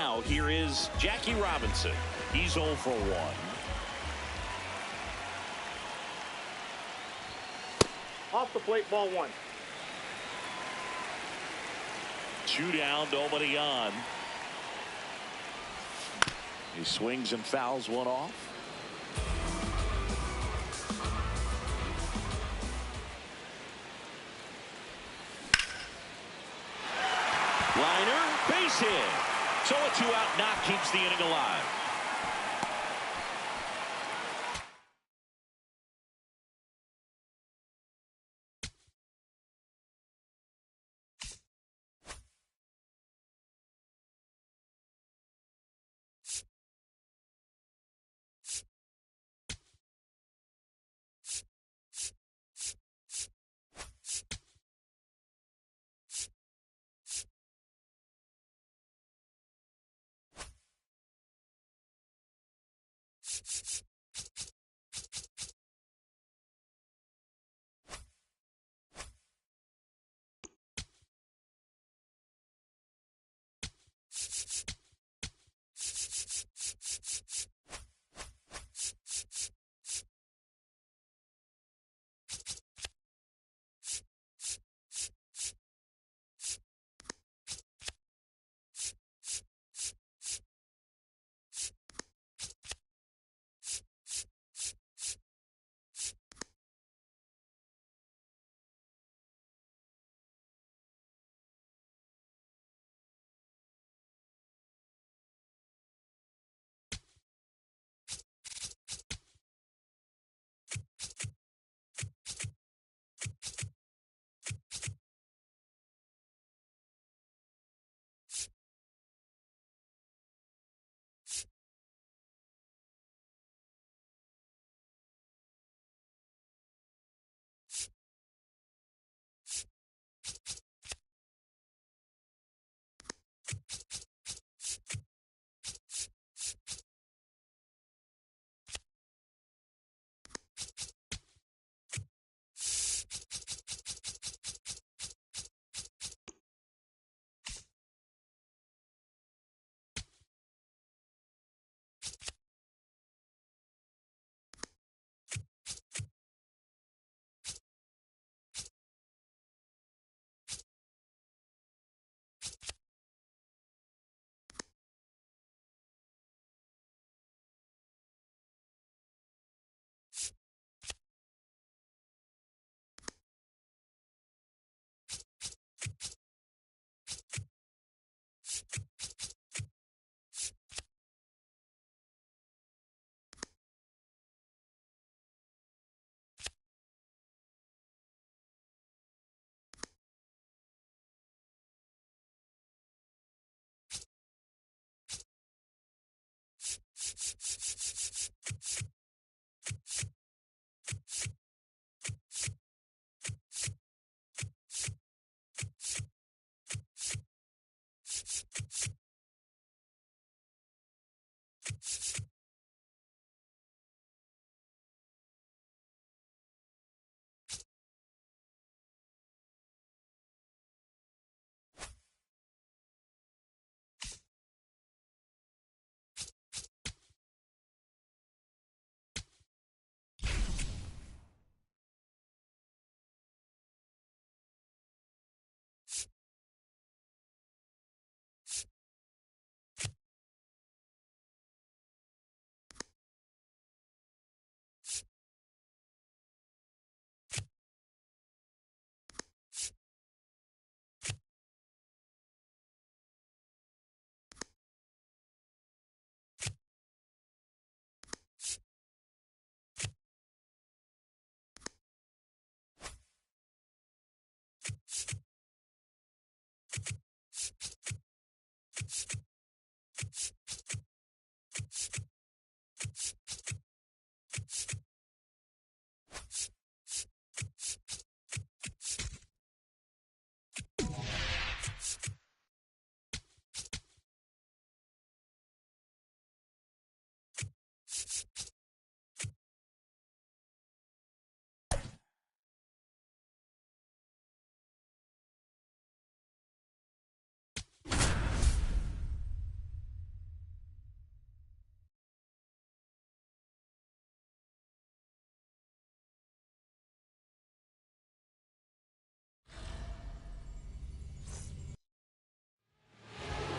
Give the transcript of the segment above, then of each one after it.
now, here is Jackie Robinson. He's 0 for 1. Off the plate, ball 1. 2 down, nobody on. He swings and fouls one off. Liner, base hit. So a 2-out knock keeps the inning alive.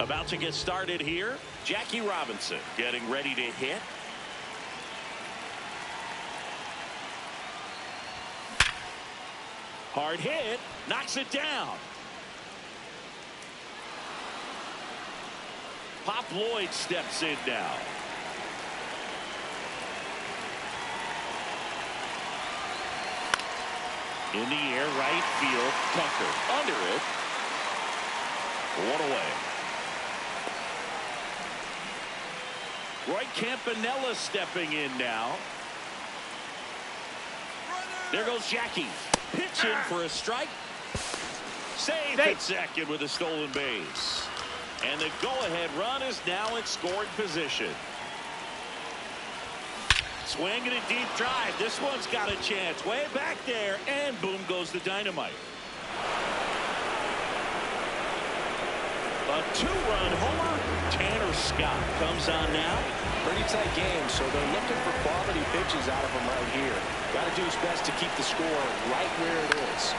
About to get started here. Jackie Robinson getting ready to hit. Hard hit. Knocks it down. Pop Lloyd steps in now. In the air, right field. Tucker under it. One away. Roy Campanella stepping in now. There goes Jackie. Pitch in for a strike. Save at second with a stolen base. And the go-ahead run is now in scoring position. Swing and a deep drive. This one's got a chance. Way back there. And boom goes the dynamite. A two-run homer. Tanner Scott comes on now. Pretty tight game, so they're looking for quality pitches out of him right here. Got to do his best to keep the score right where it is.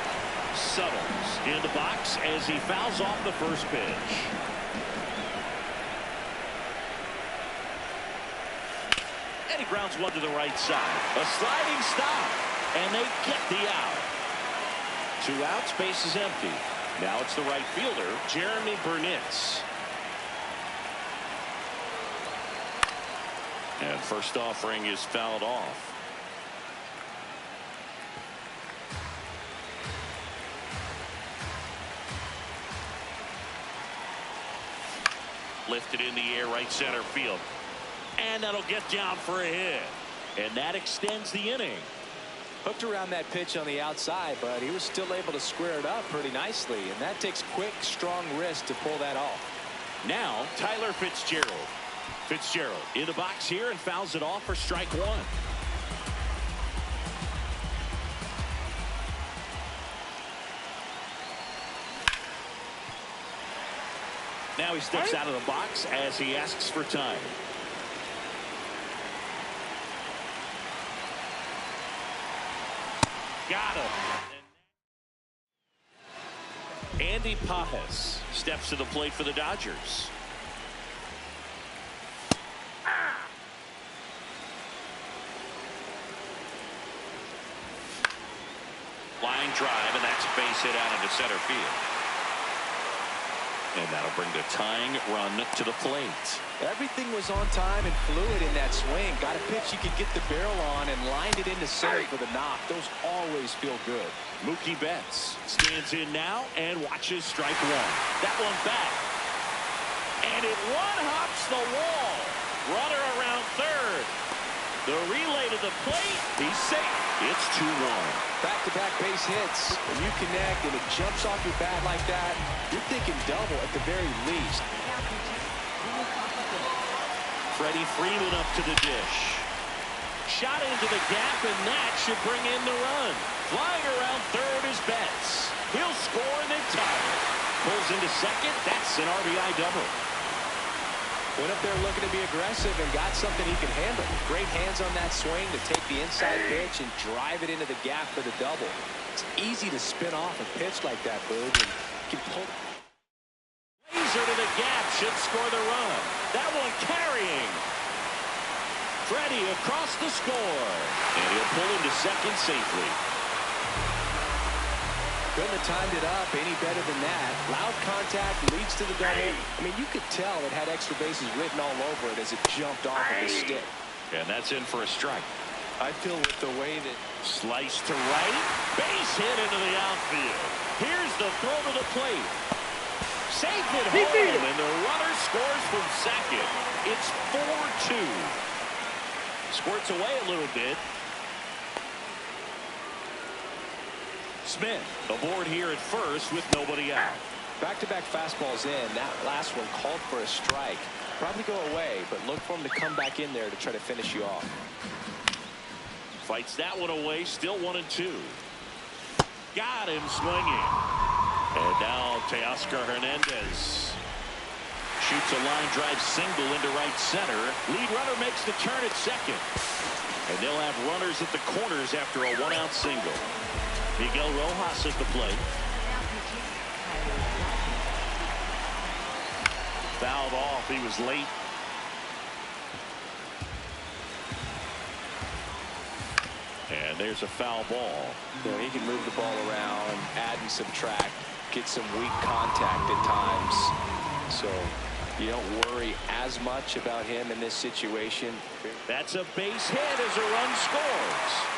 Suttles in the box as he fouls off the first pitch. And he grounds one to the right side. A sliding stop. And they get the out. 2 outs, base is empty. Now it's the right fielder, Jeremy Burnitz. And first offering is fouled off. Lifted in the air, right center field. And that'll get down for a hit. And that extends the inning. Hooked around that pitch on the outside, but he was still able to square it up pretty nicely. And that takes quick, strong wrist to pull that off. Now, Tyler Fitzgerald. Fitzgerald in the box here and fouls it off for strike one. Now he steps out of the box as he asks for time. Got him. Andy Pajas steps to the plate for the Dodgers. Line drive, and that's a base hit out into center field. And that'll bring the tying run to the plate. Everything was on time and fluid in that swing. Got a pitch you could get the barrel on and lined it into center for the knock. Those always feel good. Mookie Betts stands in now and watches strike one. That one back. And it one-hops the wall. Runner around third. The relay to the plate. He's safe. It's 2-1. Back-to-back base hits. When you connect and it jumps off your bat like that, you're thinking double at the very least. Freddie Freeman up to the dish. Shot into the gap, and that should bring in the run. Flying around third is Betts. He'll score and then tie it. Pulls into second. That's an RBI double. Went up there looking to be aggressive and got something he can handle. Great hands on that swing to take the inside pitch and drive it into the gap for the double. It's easy to spin off a pitch like that, Boog, and you can pull. Laser to the gap should score the run. That one carrying. Freddie across the score. And he'll pull into second safely. Couldn't have timed it up any better than that. Loud contact leads to the double. I mean, you could tell it had extra bases written all over it as it jumped off of the stick. And that's in for a strike. I feel with the way that slice to right, base hit into the outfield. Here's the throw to the plate. Safe at home, and the runner scores from second. It's 4-2. Squirts away a little bit. Smith aboard here at first with nobody out. Back-to-back fastballs in. That last one called for a strike. Probably go away, but look for him to come back in there to try to finish you off. Fights that one away. Still 1-2. Got him swinging. And now Teoscar Hernandez shoots a line drive single into right center. Lead runner makes the turn at second. And they'll have runners at the corners after a 1-out single. Miguel Rojas at the plate. Fouled off. He was late. And there's a foul ball. You know, he can move the ball around, add and subtract, get some weak contact at times. So you don't worry as much about him in this situation. That's a base hit as a run scores.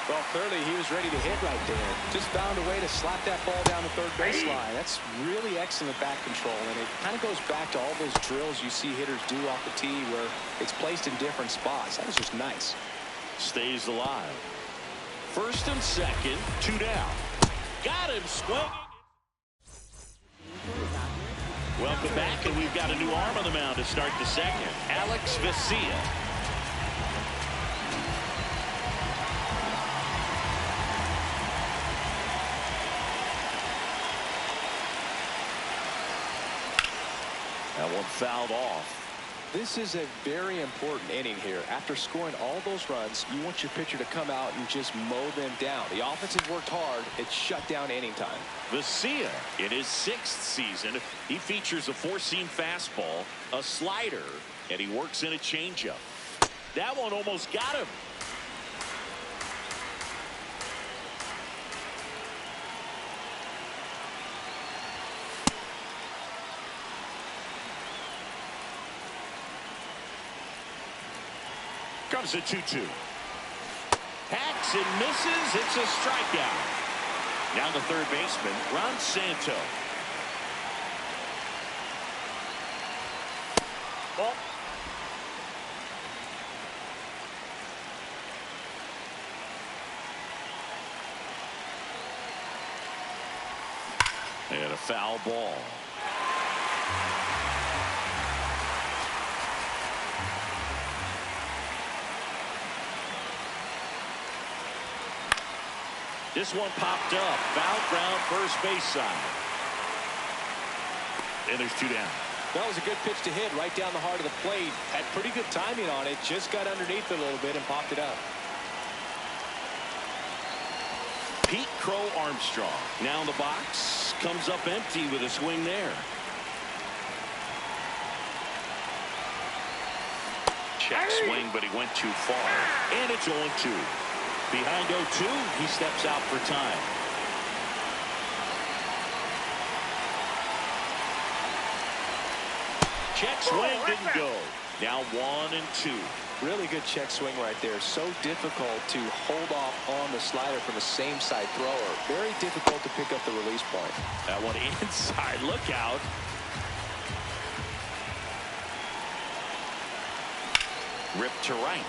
Well, clearly he was ready to hit right there. Just found a way to slap that ball down the third baseline. That's really excellent bat control, and it kind of goes back to all those drills you see hitters do off the tee where it's placed in different spots. That was just nice. Stays alive. First and second, 2 down. Got him swinging. Welcome back, and we've got a new arm on the mound to start the second. Alex Vesia. That one fouled off. This is a very important inning here. After scoring all those runs, you want your pitcher to come out and just mow them down. The offense has worked hard. It's shut down inning time. Vesia in his 6th season. He features a 4-seam fastball, a slider, and he works in a changeup. That one almost got him. Comes a 2-2. Hacks and misses. It's a strikeout. Now the third baseman, Ron Santo. Ball. And a foul ball. This one popped up. Foul ground, first base side. And there's 2 down. That was a good pitch to hit right down the heart of the plate. Had pretty good timing on it. Just got underneath it a little bit and popped it up. Pete Crow Armstrong now in the box. Comes up empty with a swing there. Check swing, but he went too far. And it's 0-2. Behind 0-2, he steps out for time. Check swing didn't go. Now 1-2. Really good check swing right there. So difficult to hold off on the slider from the same side thrower. Very difficult to pick up the release point. That one inside. Look out. Ripped to right.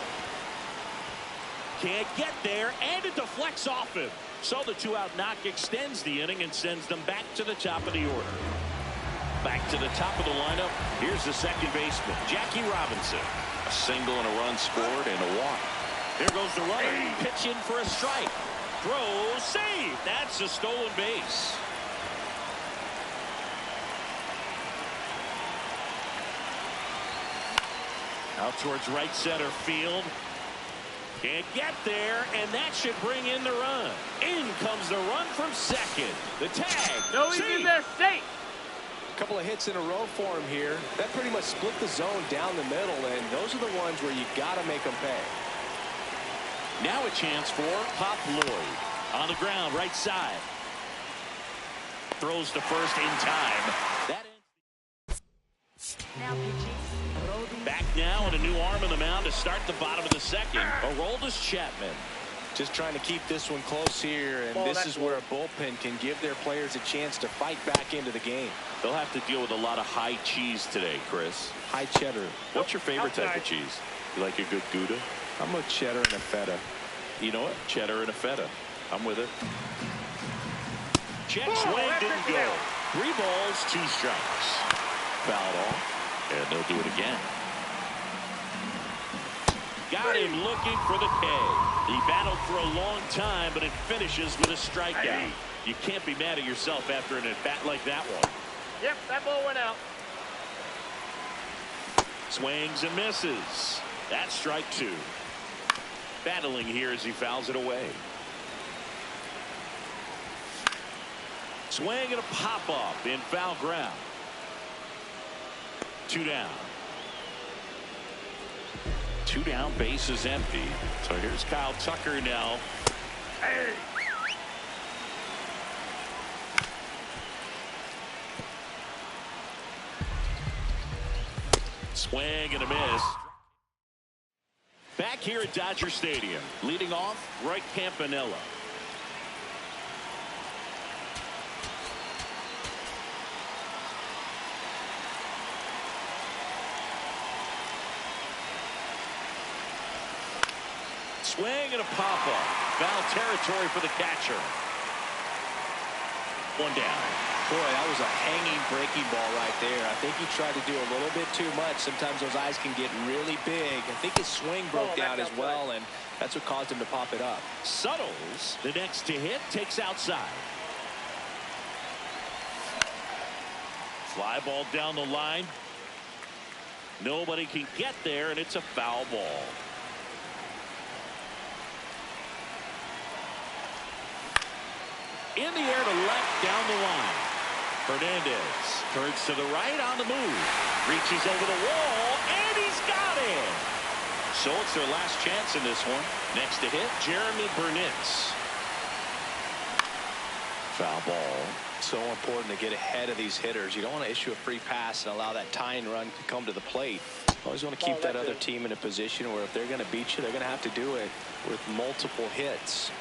Can't get there, and it deflects off him. So the 2-out knock extends the inning and sends them back to the top of the order. Back to the top of the lineup. Here's the second baseman, Jackie Robinson. A single and a run scored and a walk. There goes the runner. Pitch in for a strike. Throw, save. That's a stolen base. Out towards right center field. Can't get there, and that should bring in the run. In comes the run from second. The tag. No, he's in there safe. A couple of hits in a row for him here. That pretty much split the zone down the middle, and those are the ones where you got to make them pay. Now a chance for Pop Lloyd. On the ground, right side. Throws to first in time. That ends. Back now and a new arm on the mound to start the bottom of the second. Aroldis Chapman. Just trying to keep this one close here, and this is where a bullpen can give their players a chance to fight back into the game. They'll have to deal with a lot of high cheese today, Chris. High cheddar. What's your favorite type of cheese? You like a good Gouda? I'm a cheddar and a feta. You know what? Cheddar and a feta. I'm with it. Check swing didn't go. 3 balls, 2 strikes. Fouled off, and they'll do it again. Got him looking for the K. He battled for a long time, but it finishes with a strikeout. You can't be mad at yourself after an at-bat like that one. Yep, that ball went out. Swings and misses. That's strike 2. Battling here as he fouls it away. Swing and a pop-up in foul ground. 2 down. 2 down, base is empty. So here's Kyle Tucker now. Hey. Swing and a miss. Back here at Dodger Stadium, leading off, Roy Campanella. Swing and a pop-up. Foul territory for the catcher. 1 down. Boy, that was a hanging breaking ball right there. I think he tried to do a little bit too much. Sometimes those eyes can get really big. I think his swing broke down as well, and that's what caused him to pop it up. Suttles, the next to hit, takes outside. Fly ball down the line. Nobody can get there, and it's a foul ball. In the air to left, down the line. Hernandez turns to the right on the move. Reaches over the wall, and he's got it. So it's their last chance in this one. Next to hit, Jeremy Burnitz. Foul ball. So important to get ahead of these hitters. You don't want to issue a free pass and allow that tying run to come to the plate. Always want to keep that other team in a position where if they're going to beat you, they're going to have to do it with multiple hits.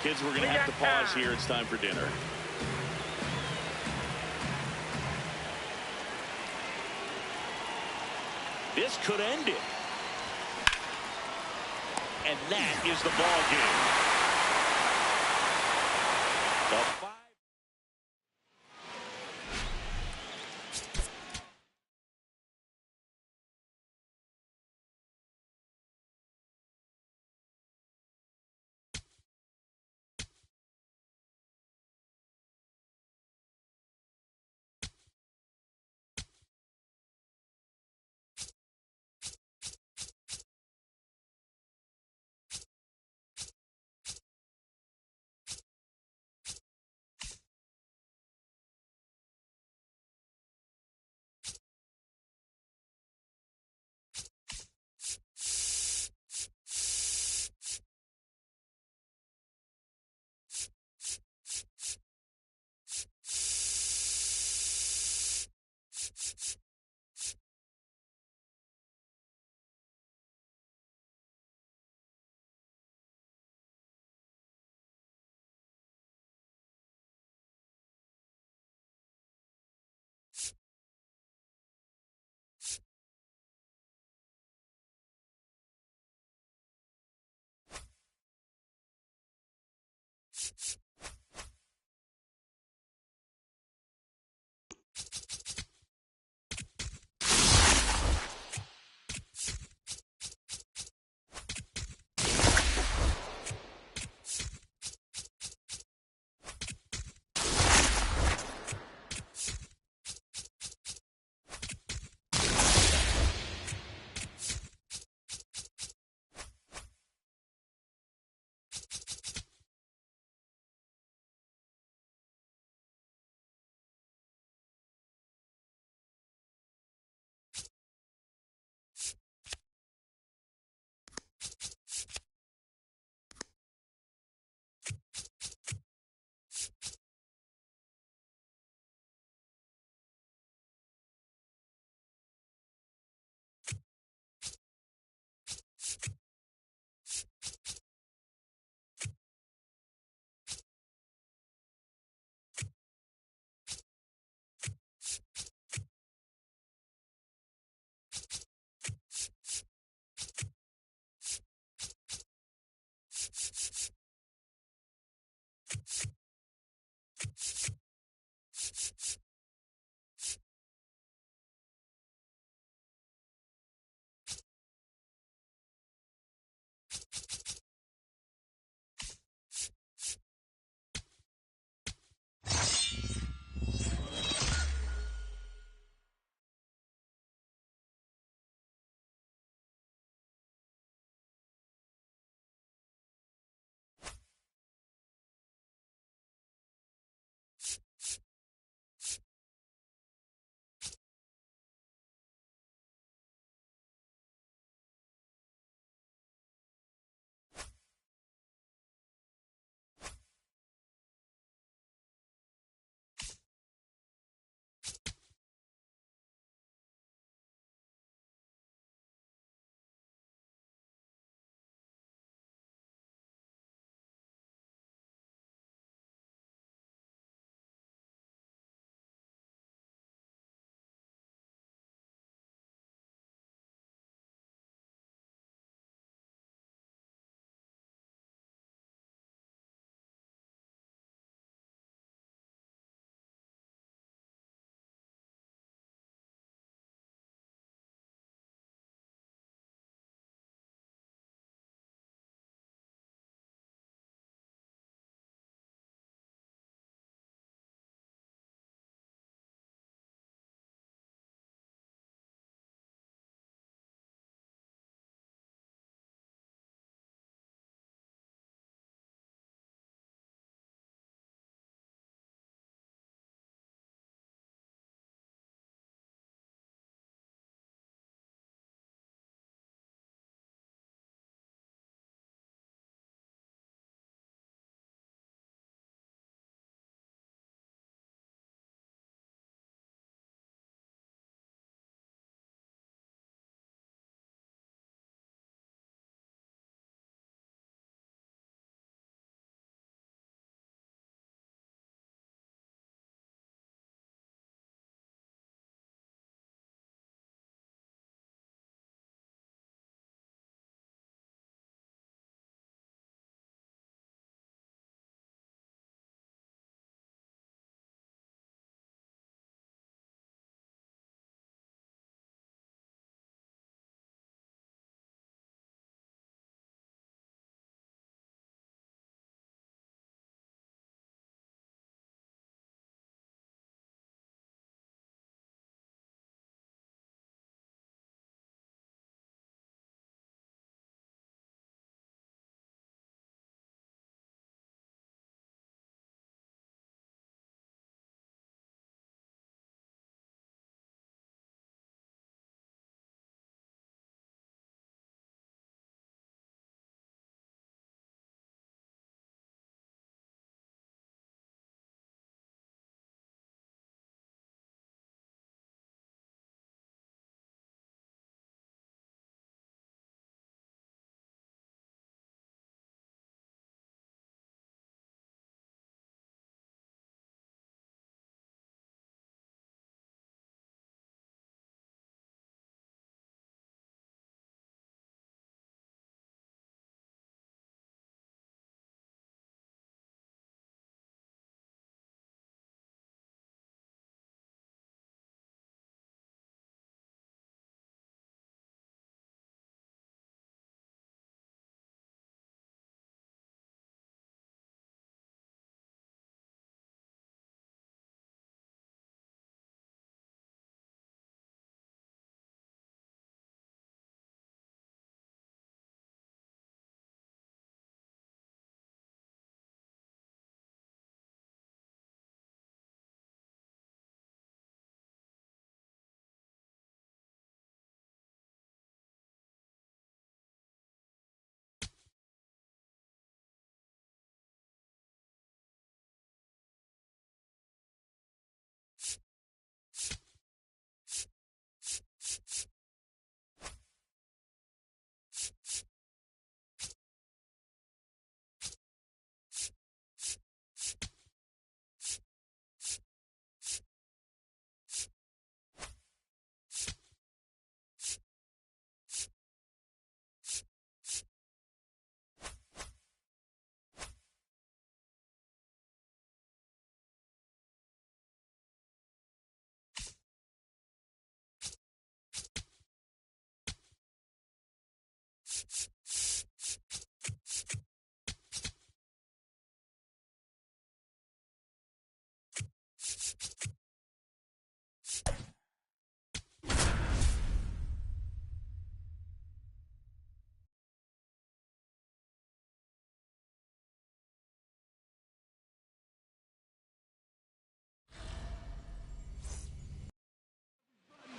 Kids, we're going to have to pause here. It's time for dinner. This could end it. And that is the ball game. The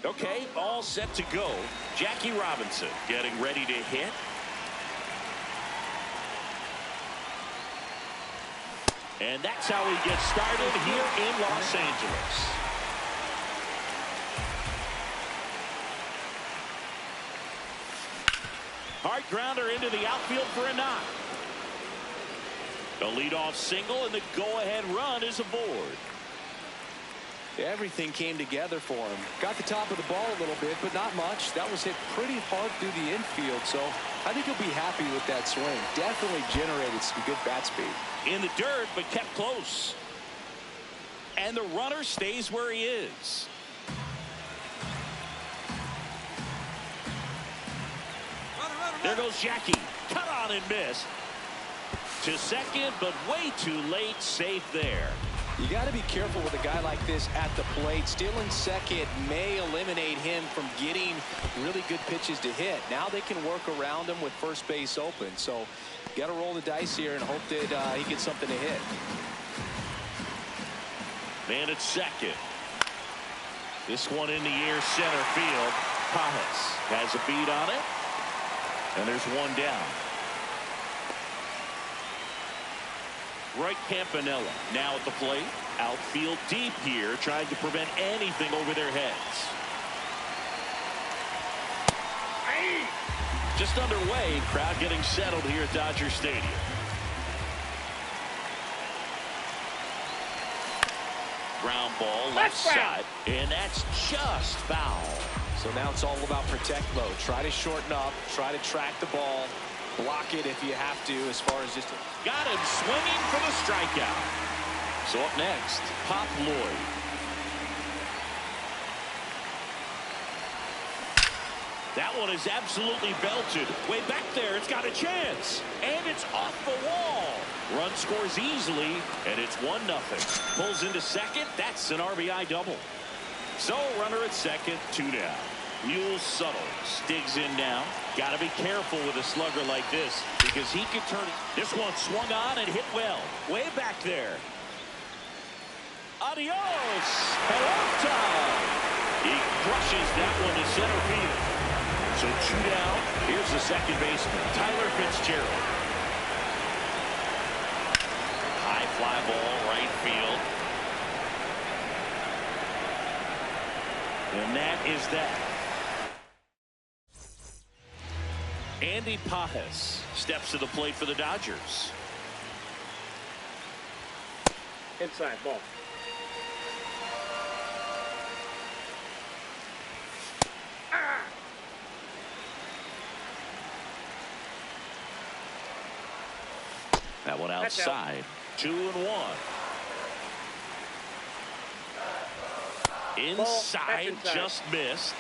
Okay, all set to go. Jackie Robinson getting ready to hit. And that's how he gets started here in Los Angeles. Hard grounder into the outfield for a knock. The leadoff single, and the go-ahead run is aboard. Everything came together for him. Got the top of the ball a little bit, but not much. That was hit pretty hard through the infield, so I think he'll be happy with that swing. Definitely generated some good bat speed. In the dirt, but kept close. And the runner stays where he is. There goes Jackie. Cut on and miss. To second, but way too late. Safe there. You got to be careful with a guy like this at the plate. Stealing second may eliminate him from getting really good pitches to hit. Now they can work around him with first base open. So got to roll the dice here and hope that he gets something to hit. Man at second. This one in the air, center field. Pajas has a beat on it. And there's one down. Roy Campanella now at the plate. Outfield deep here, trying to prevent anything over their heads. Just underway, crowd getting settled here at Dodger Stadium. Ground ball left side, and that's just foul. So now it's all about protect mode. Try to shorten up, try to track the ball. Block it if you have to, as far as just... Got him swinging for the strikeout. So up next, Pop Lloyd. That one is absolutely belted. Way back there, it's got a chance. And it's off the wall. Run scores easily, and it's 1-0. Pulls into second. That's an RBI double. So runner at second, 2 down. Mule Suttles digs in now. Got to be careful with a slugger like this because he could turn it. This one swung on and hit well. Way back there. Adios. Pelota. He crushes that one to center field. So 2 down. Here's the second baseman, Tyler Fitzgerald. High fly ball, right field. And that is that. Andy Pajas steps to the plate for the Dodgers. Inside ball. That one outside. 2-1. Inside, just missed.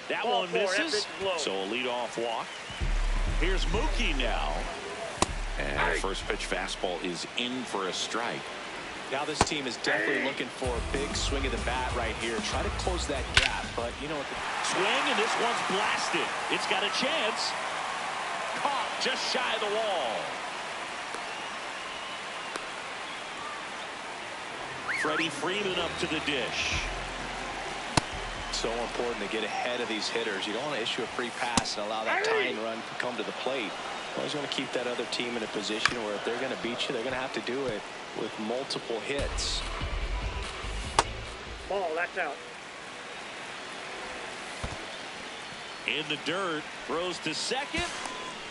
That one misses. So a leadoff walk. Here's Mookie now. And the first pitch fastball is in for a strike. Now this team is definitely looking for a big swing of the bat right here. Try to close that gap, but you know what? Swing, and this one's blasted. It's got a chance. Caught just shy of the wall. Freddie Freeman up to the dish. So important to get ahead of these hitters. You don't want to issue a free pass and allow that tying run to come to the plate. You always want to keep that other team in a position where if they're going to beat you, they're going to have to do it with multiple hits. Ball, that's out. In the dirt, throws to second,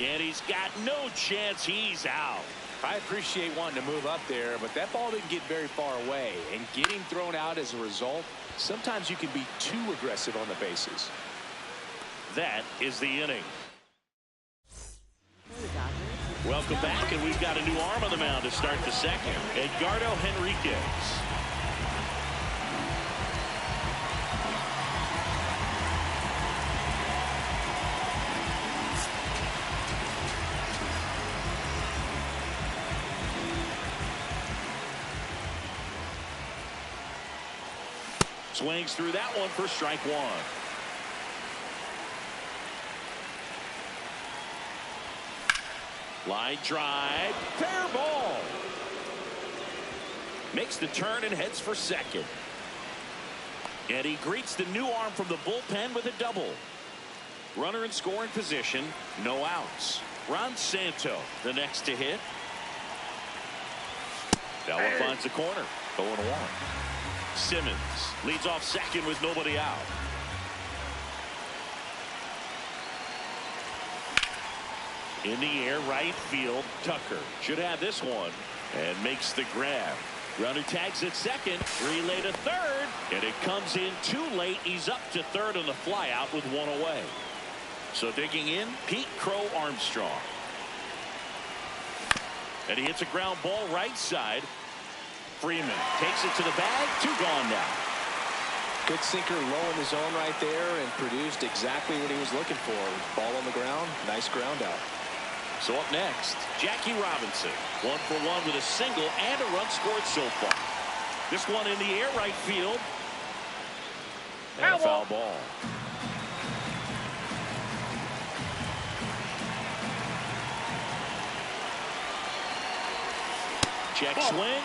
and he's got no chance. He's out. I appreciate wanting to move up there, but that ball didn't get very far away, and getting thrown out as a result, sometimes you can be too aggressive on the bases. That is the inning. Welcome back, and we've got a new arm on the mound to start the second. Edgardo Henriquez. Swings through that one for strike one. Line drive, fair ball. Makes the turn and heads for second. And he greets the new arm from the bullpen with a double. Runner in scoring position, no outs. Ron Santo, the next to hit. That one finds the corner, 0-1. Simmons leads off second with nobody out. In the air, right field, Tucker should have this one and makes the grab. Runner tags at second, relay to third, and it comes in too late. He's up to third on the fly out with one away. So digging in, Pete Crow Armstrong. And he hits a ground ball right side. Freeman takes it to the bag, 2 gone now. Good sinker low in the zone right there and produced exactly what he was looking for. Ball on the ground, nice ground out. So up next, Jackie Robinson, 1 for 1 with a single and a run scored so far. This one in the air, right field. And a foul ball. Check swing.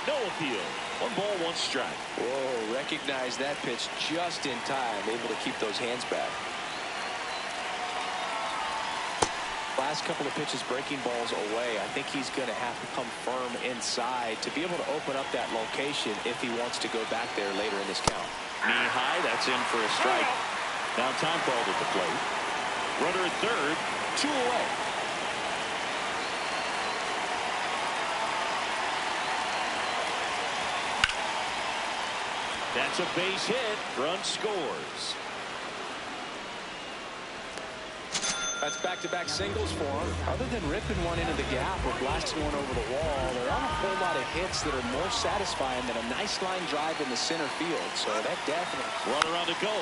No appeal. 1 ball, 1 strike. Whoa, recognize that pitch just in time. Able to keep those hands back. Last couple of pitches breaking balls away. I think he's going to have to come firm inside to be able to open up that location if he wants to go back there later in this count. Knee high, that's in for a strike. Now time called at the plate. Runner at third, 2 away. That's a base hit. Run scores. That's back-to-back singles for him. Other than ripping one into the gap or blasting one over the wall, there aren't a whole lot of hits that are more satisfying than a nice line drive in the center field. So that definitely. Runner on the go.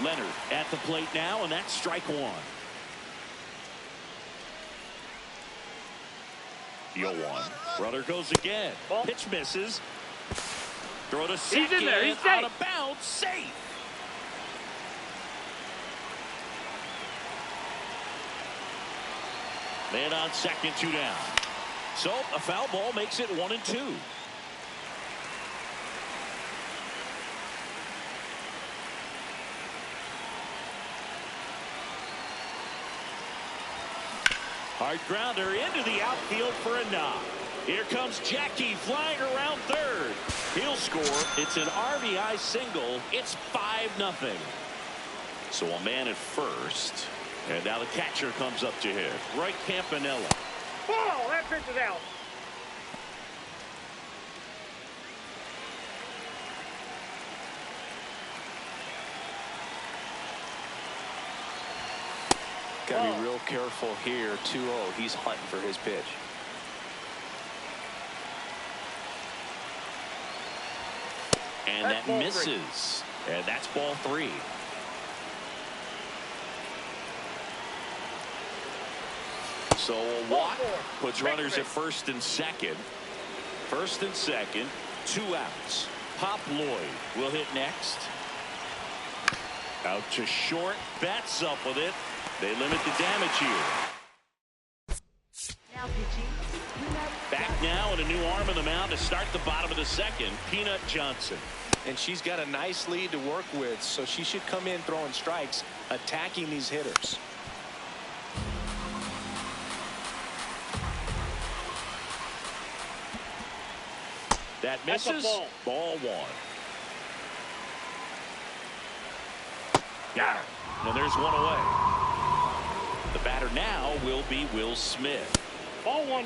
Leonard at the plate now, and that's strike 1. The 0-1. Runner goes again. Pitch misses. Throw to second. He's in there. He's out safe. of bounds. Safe. Man on second, 2 down. So a foul ball makes it 1-2. Hard grounder into the outfield for a knock. Here comes Jackie flying around third. He'll score. It's an RBI single. It's 5-0. So a man at first. And now the catcher comes up to hit. Roy Campanella. Ball! That pitch is out. Got to be real careful here. 2-0. He's hunting for his pitch. And that misses. And that's ball 3. So a walk puts runners at first and second. First and second, 2 outs. Pop Lloyd will hit next. Out to short. Bats up with it. They limit the damage here. Back now and a new arm on the mound to start the bottom of the second. Peanut Johnson. And she's got a nice lead to work with, so she should come in throwing strikes, attacking these hitters. That misses. Ball 1. Got it. And there's one away. The batter now will be Will Smith. Ball one.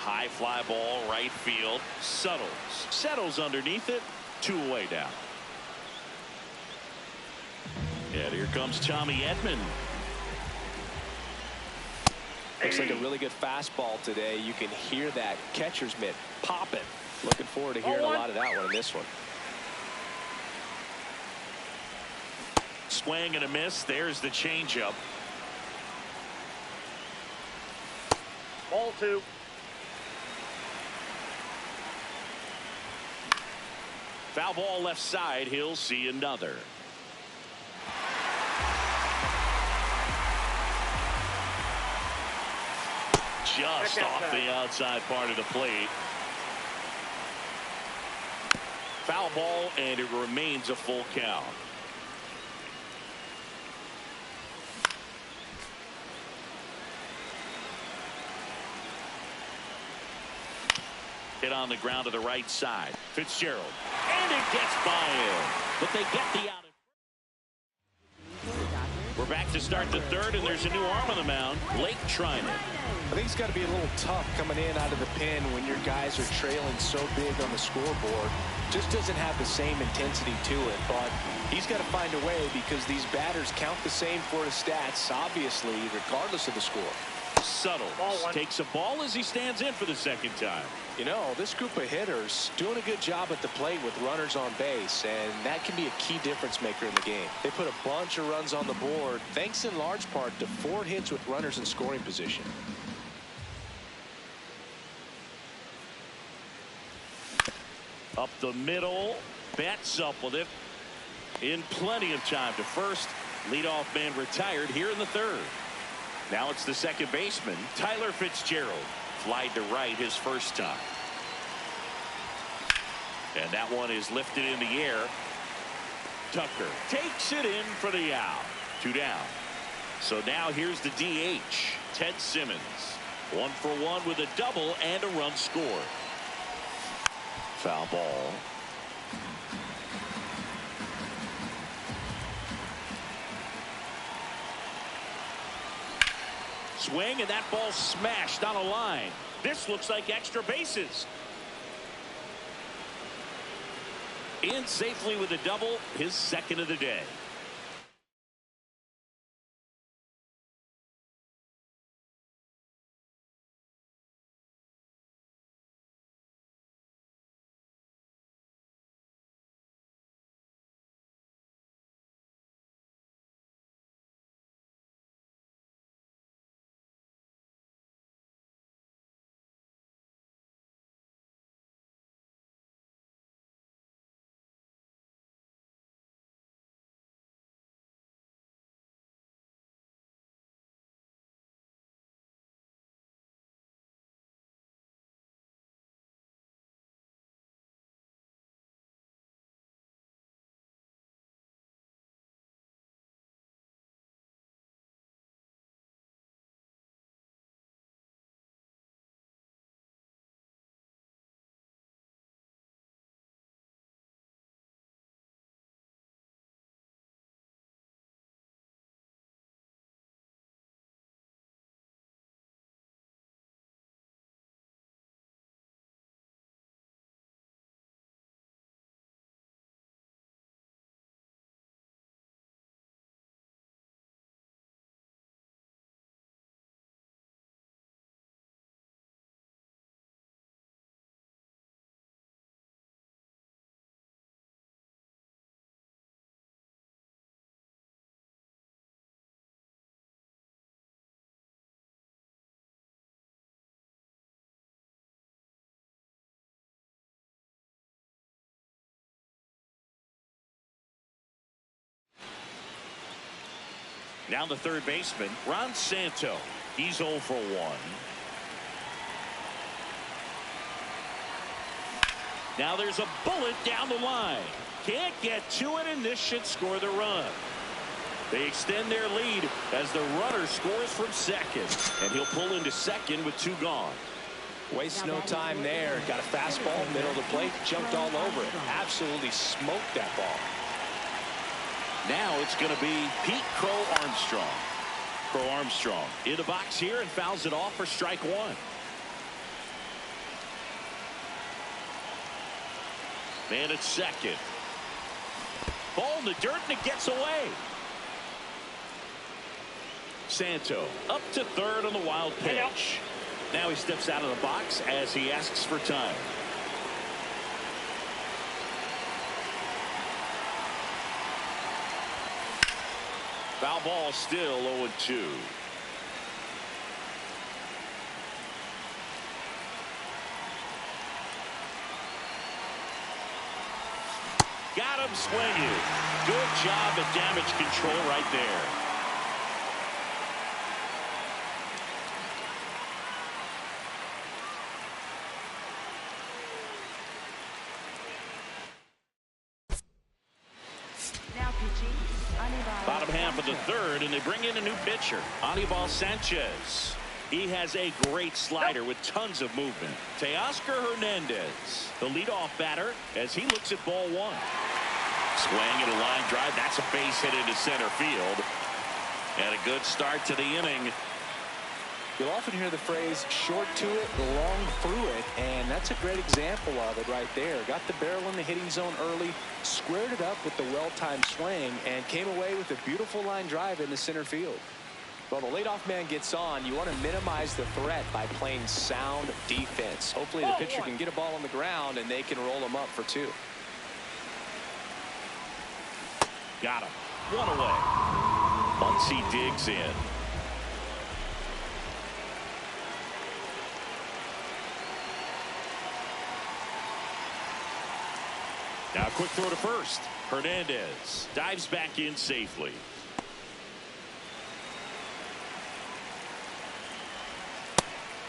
High fly ball, right field. Settles underneath it. 2 away now. And here comes Tommy Edman. Looks like a really good fastball today. You can hear that catcher's mitt popping. Looking forward to hearing a lot of that one in this one. Swing and a miss. There's the changeup. Ball two. Foul ball left side. He'll see another. Just off the outside part of the plate. Foul ball, and it remains a full count. Hit on the ground to the right side. Fitzgerald. And it gets by him. But they get the out. We're back to start the third, and there's a new arm on the mound. Blake Trinan. I think it's got to be a little tough coming in out of the pen when your guys are trailing so big on the scoreboard. Just doesn't have the same intensity to it, but he's got to find a way because these batters count the same for his stats, obviously, regardless of the score. Subtle takes a ball as he stands in for the second time. You know, this group of hitters doing a good job at the plate with runners on base, and that can be a key difference maker in the game. They put a bunch of runs on the board thanks in large part to 4 hits with runners in scoring position. Up the middle, Betts up with it in plenty of time to first. Leadoff man retired here in the third. Now it's the second baseman, Tyler Fitzgerald. Flied to right his first time. And that one is lifted in the air. Tucker takes it in for the out. 2 down. So now here's the DH, Ted Simmons. 1 for 1 with a double and a run scored. Foul ball. Swing, and that ball smashed on a line. This looks like extra bases. In safely with a double, his second of the day. Now the third baseman, Ron Santo. He's 0 for 1. Now there's a bullet down the line. Can't get to it, and this should score the run. They extend their lead as the runner scores from second, and he'll pull into second with 2 gone. Wastes no time there. Got a fastball, middle of the plate, jumped all over it. Absolutely smoked that ball. Now it's going to be Pete Crow Armstrong. Crow Armstrong in the box here and fouls it off for strike one. Man at second. Ball in the dirt and it gets away. Santo up to third on the wild pitch. Now he steps out of the box as he asks for time. Foul ball, still 0-2. Got him swinging. Good job at damage control right there. Bottom half of the third, and they bring in a new pitcher, Anibal Sanchez. He has a great slider with tons of movement. Teoscar Hernandez, the leadoff batter, as he looks at ball one. Swing and a line drive. That's a base hit into center field. And a good start to the inning. You'll often hear the phrase short to it, long through it, and that's a great example of it right there. Got the barrel in the hitting zone early, squared it up with the well-timed swing, and came away with a beautiful line drive into center field. Well, the leadoff man gets on. You want to minimize the threat by playing sound defense. Hopefully the pitcher can get a ball on the ground and they can roll him up for two. Got him. One away. Muncy digs in. Now a quick throw to first. Hernandez dives back in safely.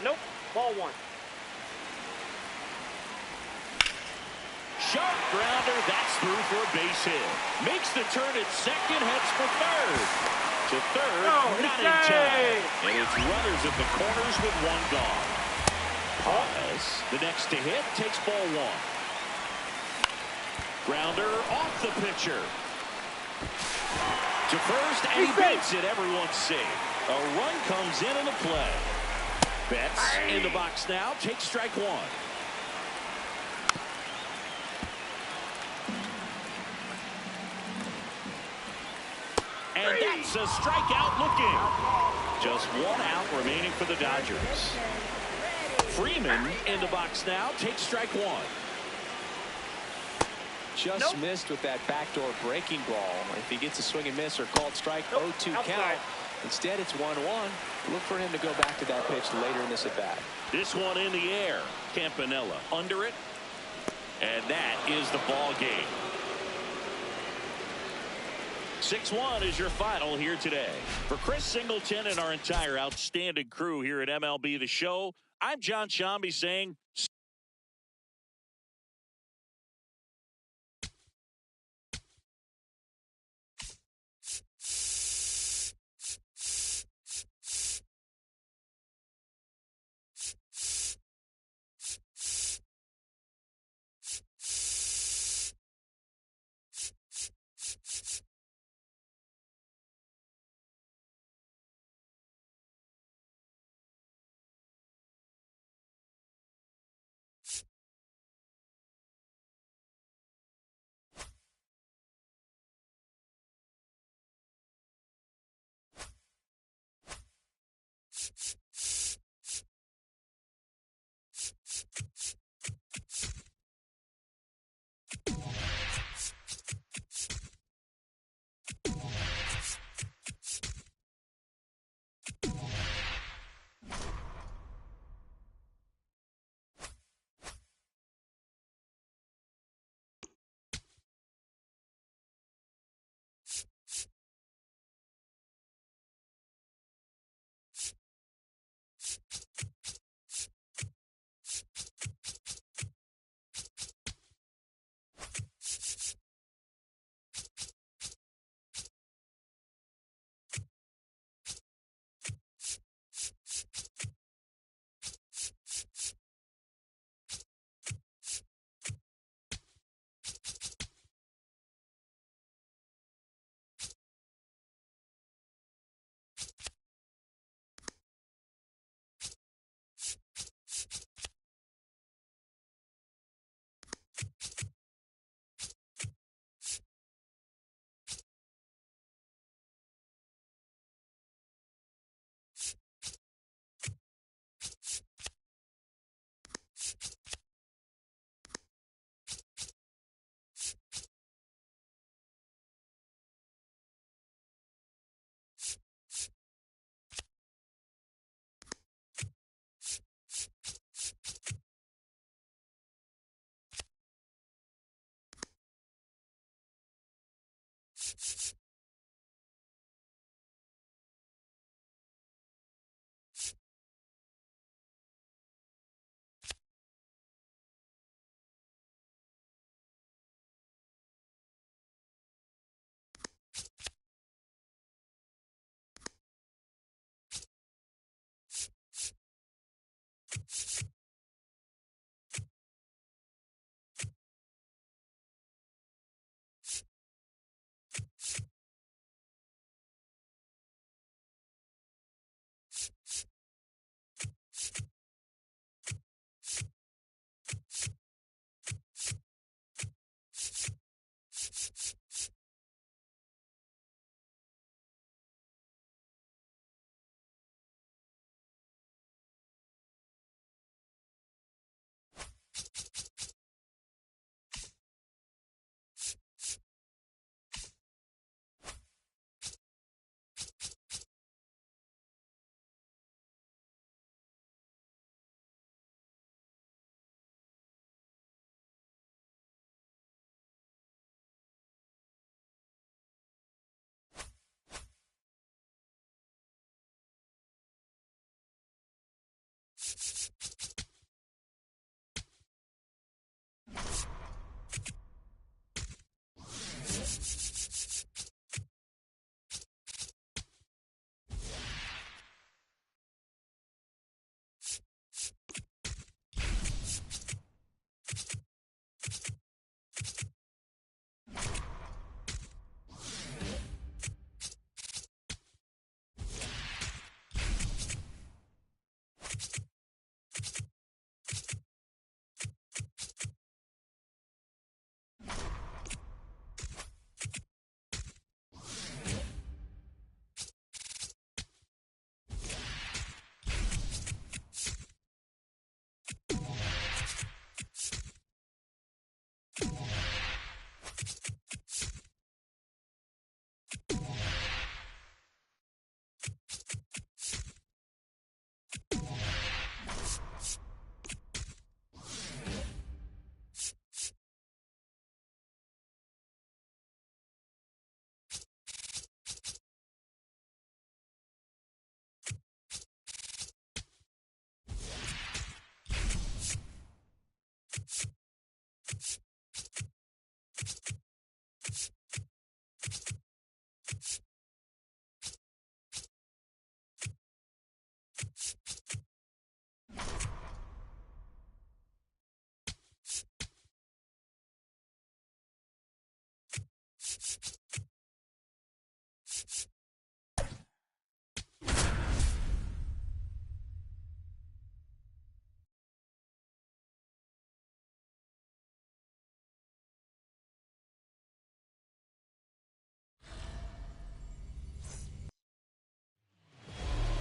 Nope. Ball one. Sharp grounder. That's through for a base hit. Makes the turn at second. Heads for third. To third. Not in time. And it's runners at the corners with one gone. Paz, the next to hit, takes ball one. Grounder off the pitcher. To first, and he beats it. Everyone's safe. A run comes in the play. Betts in the box now. Takes strike one. And that's a strikeout looking. Just one out remaining for the Dodgers. Freeman in the box now. Takes strike one. Just missed with that backdoor breaking ball. If he gets a swing and miss or called strike, 0-2 count. Instead, it's 1-1. Look for him to go back to that pitch later in this at bat. This one in the air. Campanella under it. And that is the ball game. 6-1 is your final here today. For Chris Singleton and our entire outstanding crew here at MLB The Show, I'm John Shambi saying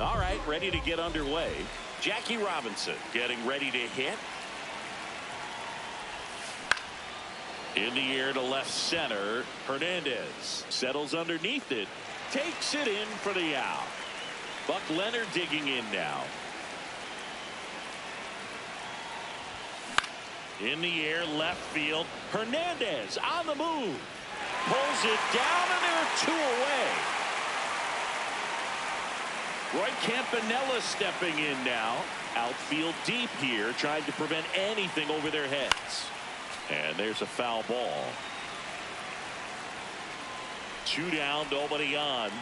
All right, ready to get underway. Jackie Robinson getting ready to hit. In the air to left center. Hernandez settles underneath it. Takes it in for the out. Buck Leonard digging in now. In the air left field. Hernandez on the move. Pulls it down and there are 2 away. Roy Campanella stepping in now. Outfield deep here, trying to prevent anything over their heads. And there's a foul ball. 2 down, nobody on.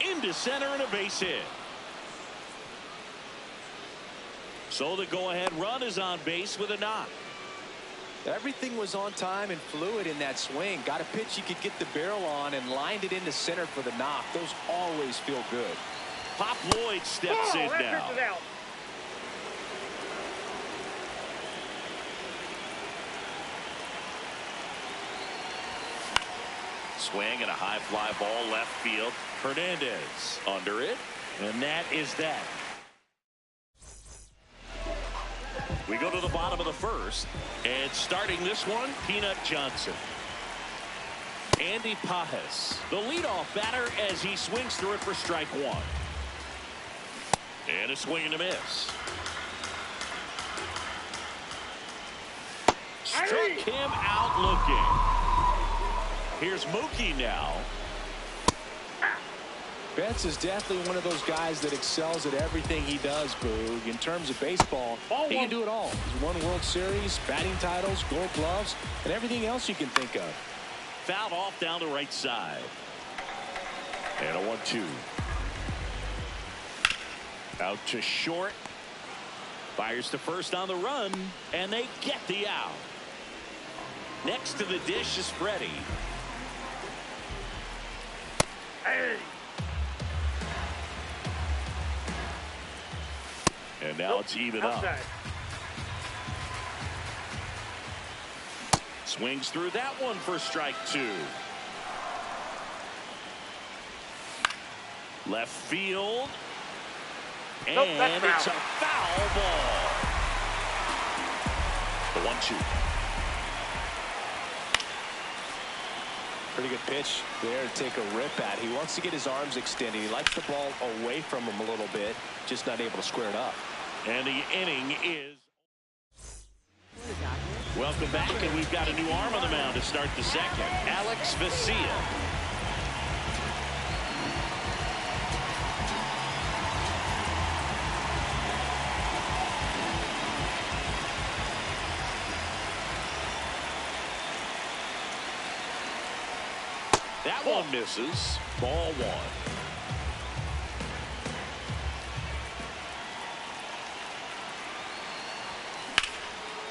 Into center and a base hit. So the go-ahead run is on base with a knock. Everything was on time and fluid in that swing. Got a pitch he could get the barrel on and lined it into center for the knock. Those always feel good. Pop Lloyd steps in that now. pitch is out. Swing and a high fly ball left field. Hernandez under it. And that is that. We go to the bottom of the first. And starting this one, Peanut Johnson. Andy Pajes, the leadoff batter as he swings through it for strike 1. And a swing and a miss. Struck him out looking. Here's Mookie now. Betts is definitely one of those guys that excels at everything he does, Boog. In terms of baseball, he can do it all. He's won World Series, batting titles, Gold Gloves, and everything else you can think of. Fouled off down the right side. And a 1-2. Out to short. Fires to first on the run, and they get the out. Next to the dish is Freddie. And now it's even up. Swings through that one for strike 2. Left field. And it's a foul ball. The 1-2. Pretty good pitch there to take a rip at. He wants to get his arms extended. He likes the ball away from him a little bit, just not able to square it up. And the inning is. Welcome back, and we've got a new arm on the mound to start the second. Alex Vesia. That one misses. Ball 1.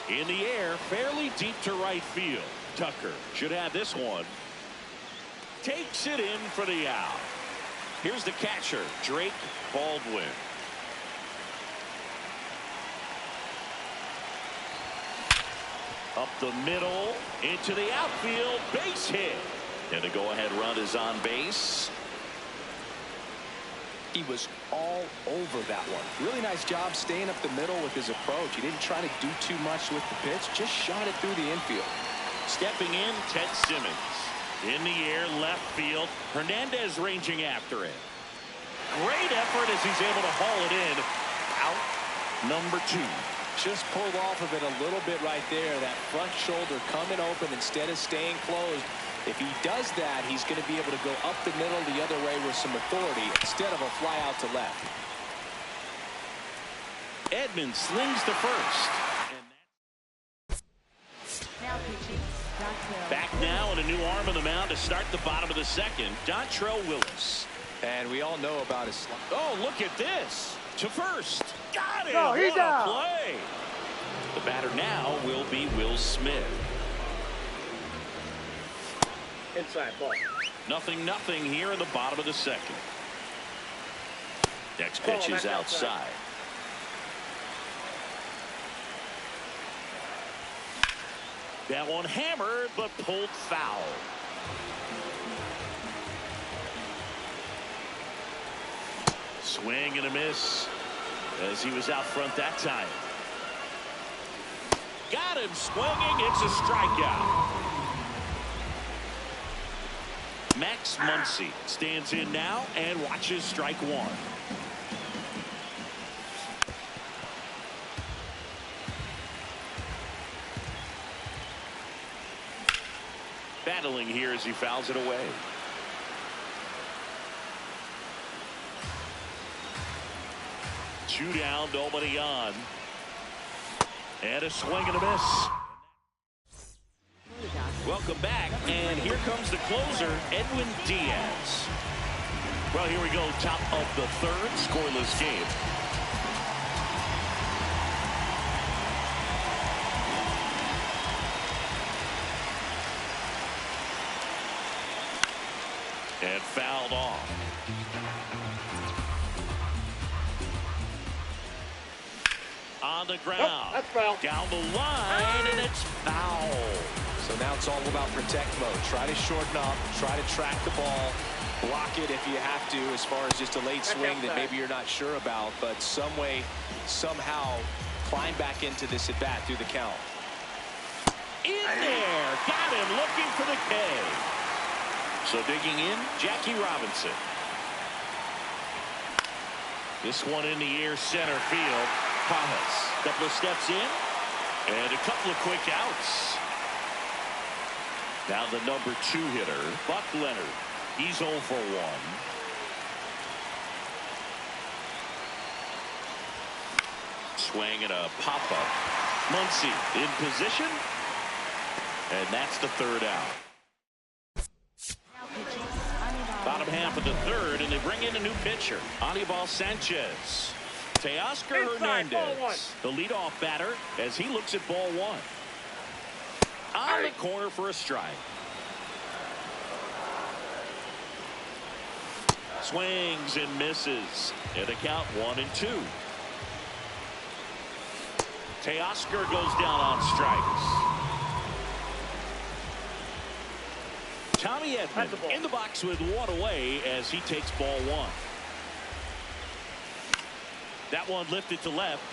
In the air, fairly deep to right field. Tucker should have this one. Takes it in for the out. Here's the catcher, Drake Baldwin. Up the middle, into the outfield, base hit. And the go-ahead run is on base. He was all over that one. Really nice job staying up the middle with his approach. He didn't try to do too much with the pitch, just shot it through the infield. Stepping in, Ted Simmons. In the air, left field. Hernandez ranging after it. Great effort as he's able to haul it in. Out number 2. Just pulled off of it a little bit right there. That front shoulder coming open instead of staying closed. If he does that, he's going to be able to go up the middle the other way with some authority instead of a fly out to left. Edmonds slings to first. now and a new arm on the mound to start the bottom of the second. Dontrell Willis. And we all know about his slide. Oh, look at this. To first. Got him. No, he's what out. A play. The batter now will be Will Smith. Inside ball. 0-0 here in the bottom of the second. Next pitch is outside. That one hammered but pulled foul. Swing and a miss as he was out front that time. Got him swinging. It's a strikeout. Max Muncy stands in now and watches strike one. Battling here as he fouls it away. Two down, nobody on. And a swing and a miss. Welcome back, and here comes the closer, Edwin Diaz. Well, here we go, top of the third, scoreless game. And fouled off. On the ground. Nope, that's foul. Down the line, and it's foul. So now it's all about protect mode. Try to shorten up, try to track the ball, block it if you have to, as far as just a late swing that maybe you're not sure about, but some way, somehow climb back into this at bat through the count. In there, got him looking for the K. So digging in, Jackie Robinson. This one in the air, center field. Pajas, couple of steps in, and a couple of quick outs. Now the number 2 hitter, Buck Leonard. He's 0 for 1. Swing and a pop-up. Muncy in position, and that's the third out. Bottom half of the third, and they bring in a new pitcher, Anibal Sanchez. Teoscar Hernandez, the leadoff batter, as he looks at ball one. On the corner for a strike. Swings and misses. And a count 1-2. Teoscar goes down on strikes. Tommy Edman in the box with one away as he takes ball one. That one lifted to left.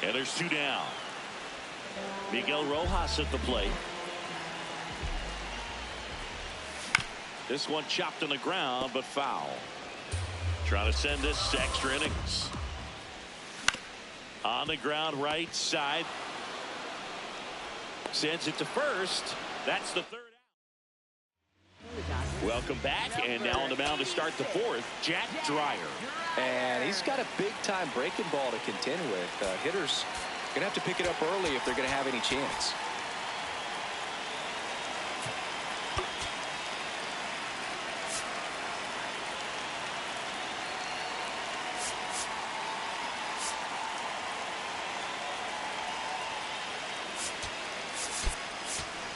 And there's 2 down. Miguel Rojas at the plate. This one chopped on the ground, but foul. Trying to send this to extra innings. On the ground, right side. Sends it to first. That's the third out. Welcome back, and now on the mound to start the fourth, Jack Dreyer. And he's got a big-time breaking ball to contend with. Hitters going to have to pick it up early if they're going to have any chance.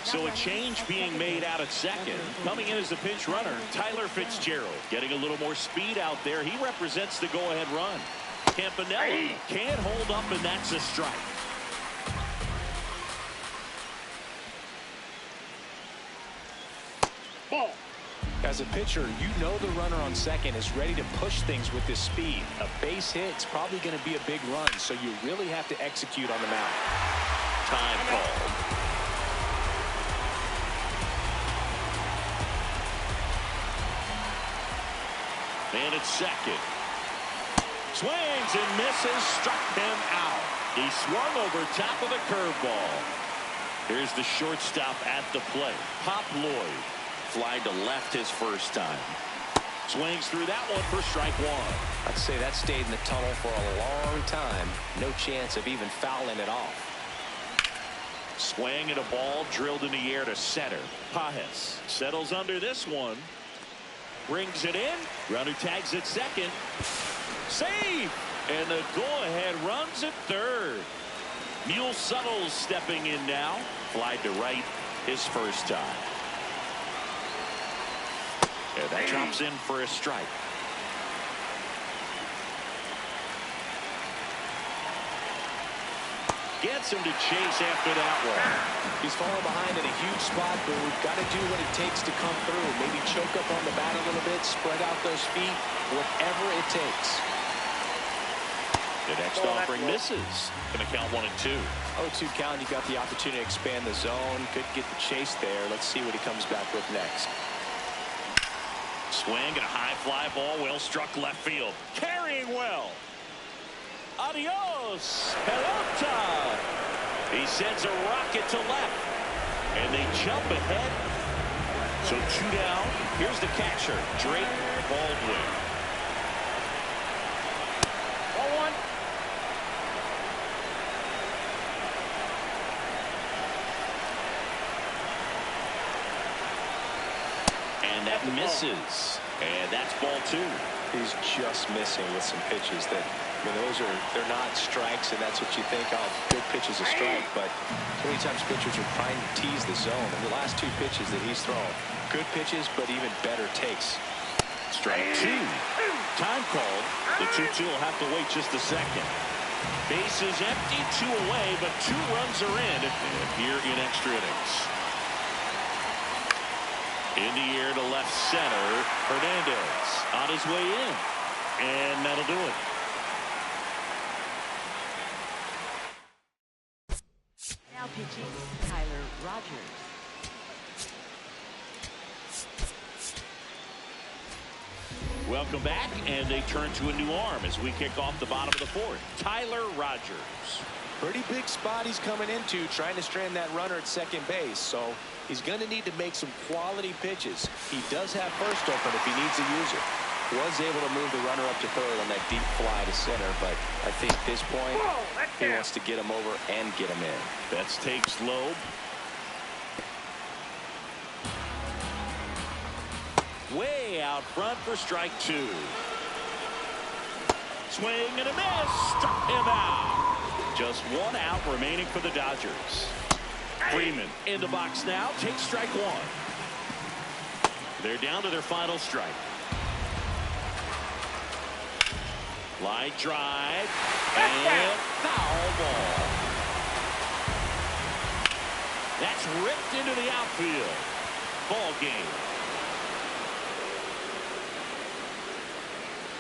So a change being made out at second. Coming in as the pinch runner, Tyler Fitzgerald. Getting a little more speed out there. He represents the go-ahead run. Campanelli can't hold up, and that's a strike. Ball. As a pitcher, you know the runner on second is ready to push things with this speed. A base hit's probably going to be a big run, so you really have to execute on the mound. Time call. And it's second. Swings and misses, struck him out. He swung over top of the curveball. Here's the shortstop at the plate. Pop Lloyd. Fly to left his first time. Swings through that one for strike one. I'd say that stayed in the tunnel for a long time. No chance of even fouling it off. Swing and a ball drilled in the air to center. Pajes settles under this one. Brings it in. Runner tags at second. Save! And the go-ahead runs at third. Mule Suttles stepping in now. Fly to right his first time. And that drops in for a strike. Gets him to chase after that one. He's falling behind in a huge spot, but we've got to do what it takes to come through. Maybe choke up on the bat a little bit, spread out those feet, whatever it takes. The next offering misses. Going to count 1-2. 0-2 count. You got the opportunity to expand the zone. Could get the chase there. Let's see what he comes back with next. Swing and a high fly ball. Well struck left field. Carrying well. Adios, pelota. He sends a rocket to left. And they jump ahead. So 2 down. Here's the catcher, Drake Baldwin. 1-1. And that misses. And that's ball 2. He's just missing with some pitches that, I mean, they're not strikes, and that's what you think, oh, good pitch is a strike, but so many times pitchers are trying to tease the zone. And the last 2 pitches that he's thrown, good pitches, but even better takes. Strike 2. Time called. The 2-2 will have to wait just a second. Base is empty, 2 away, but 2 runs are in here in extra innings. In the air to left center. Hernandez on his way in. And that'll do it. Now pitching, Tyler Rogers. Welcome back, and they turn to a new arm as we kick off the bottom of the 4th. Tyler Rogers. Pretty big spot he's coming into, trying to strand that runner at second base. So he's going to need to make some quality pitches. He does have first open if he needs to use it. Was able to move the runner up to third on that deep fly to center, but I think at this point he wants to get him over and get him in. Betts takes low. Way out front for strike 2. Swing and a miss. Struck him out. Just 1 out remaining for the Dodgers. Freeman in the box now. Takes strike 1. They're down to their final strike. Line drive. And foul ball. That's ripped into the outfield. Ball game.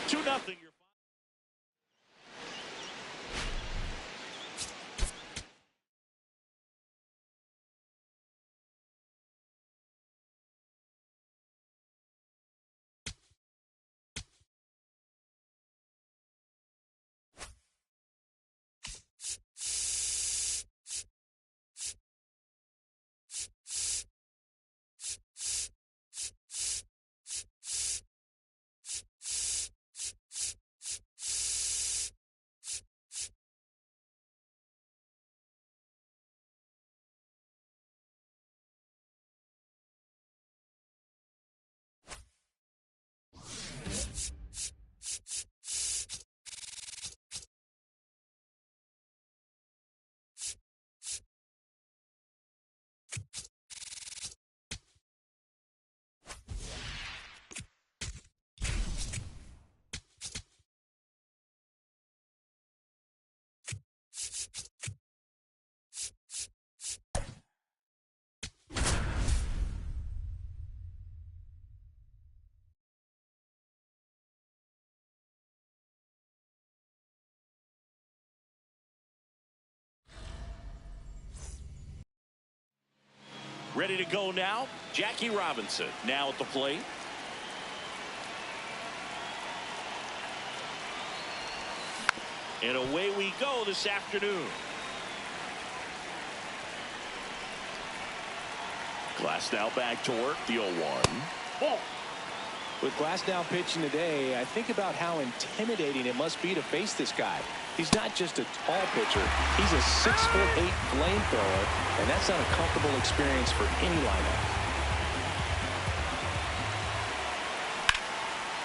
2-0. Ready to go now. Jackie Robinson now at the plate. And away we go this afternoon. Glasnow back to work. The 0-1. Ball. With Glasnow pitching today, I think about how intimidating it must be to face this guy. He's not just a tall pitcher. He's a 6'8" flamethrower, and that's not a comfortable experience for any lineup.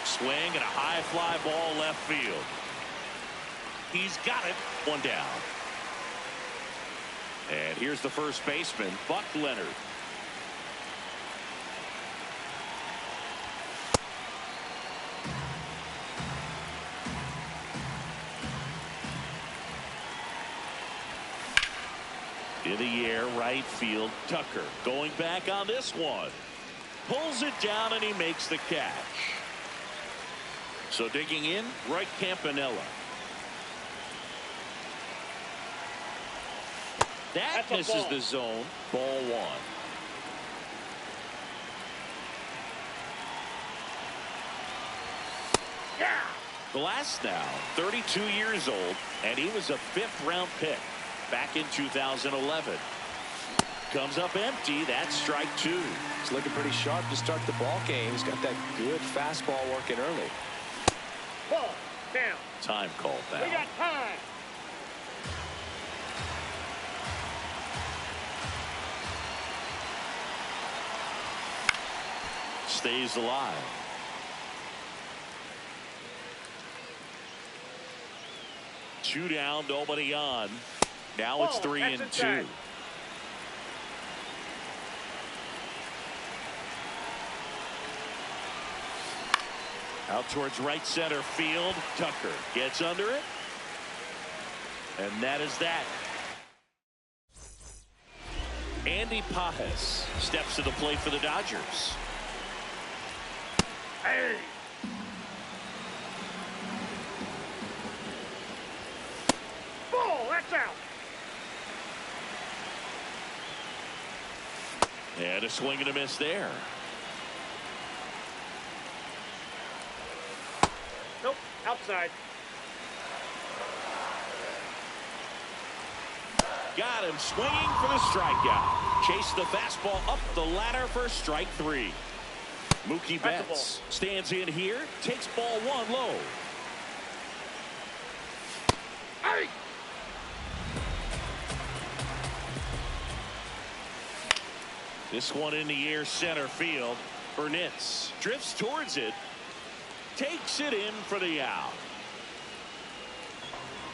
Swing and a high fly ball left field. He's got it. One down. And here's the first baseman, Buck Leonard. In the air, right field, Tucker going back on this one. Pulls it down and he makes the catch. So digging in, Roy Campanella. That misses the zone. Ball one. Yeah. Glass now 32 years old, and he was a 5th-round pick back in 2011. Comes up empty. That's strike 2. He's looking pretty sharp to start the ball game. He's got that good fastball working early. Ball down. Time called We down. got time. Stays alive. Two down, nobody on. Now it's 3-2. Out towards right center field. Tucker gets under it. And that is that. Andy Pajes steps to the plate for the Dodgers. Hey. Ball, that's out. And a swing and a miss there. Nope, outside. Got him swinging for the strikeout. Chase the fastball up the ladder for strike 3. Mookie Betts stands in here, takes ball 1 low. Hey. This one in the air, center field. Burnitz drifts towards it, takes it in for the out.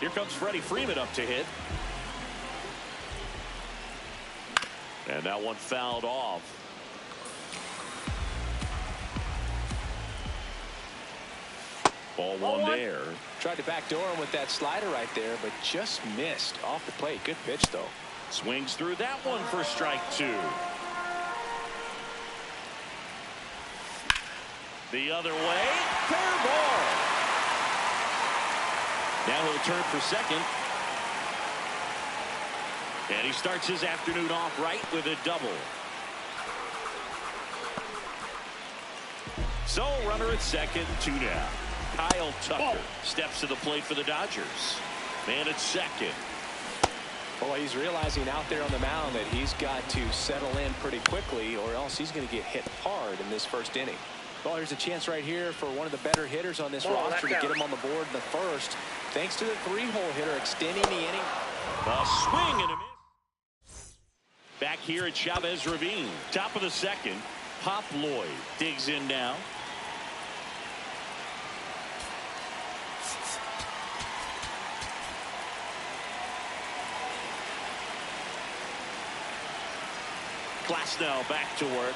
Here comes Freddie Freeman up to hit. And that one fouled off. Ball one there. Tried to backdoor him with that slider right there, but just missed off the plate. Good pitch, though. Swings through that one for strike 2. The other way. Fair ball. Now he'll turn for second. And he starts his afternoon off right with a double. So runner at second, 2 down. Kyle Tucker steps to the plate for the Dodgers. Man at second. Well, he's realizing out there on the mound that he's got to settle in pretty quickly, or else he's going to get hit hard in this first inning. Well, there's a chance right here for one of the better hitters on this roster to get him on the board in the first, thanks to the 3-hole hitter extending the inning. A swing and a miss. Back here at Chavez Ravine, top of the second. Pop Lloyd digs in now. Glasnow back to work.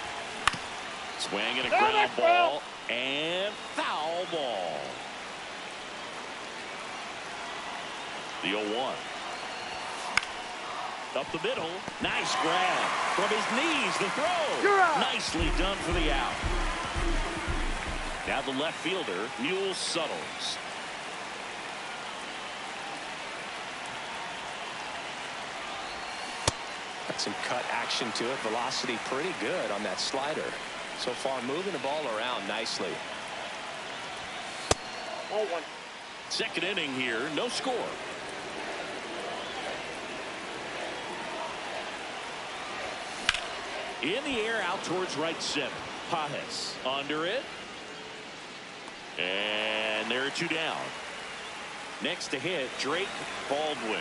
Swing and a ground ball and foul ball. The 0-1. Up the middle. Nice grab. From his knees, the throw. Nicely done for the out. Now the left fielder, Mule Suttles. Got some cut action to it. Velocity pretty good on that slider. So far, moving the ball around nicely. 0-1. Second inning here, no score. In the air, out towards right center. Pajes under it. And there are 2 down. Next to hit, Drake Baldwin.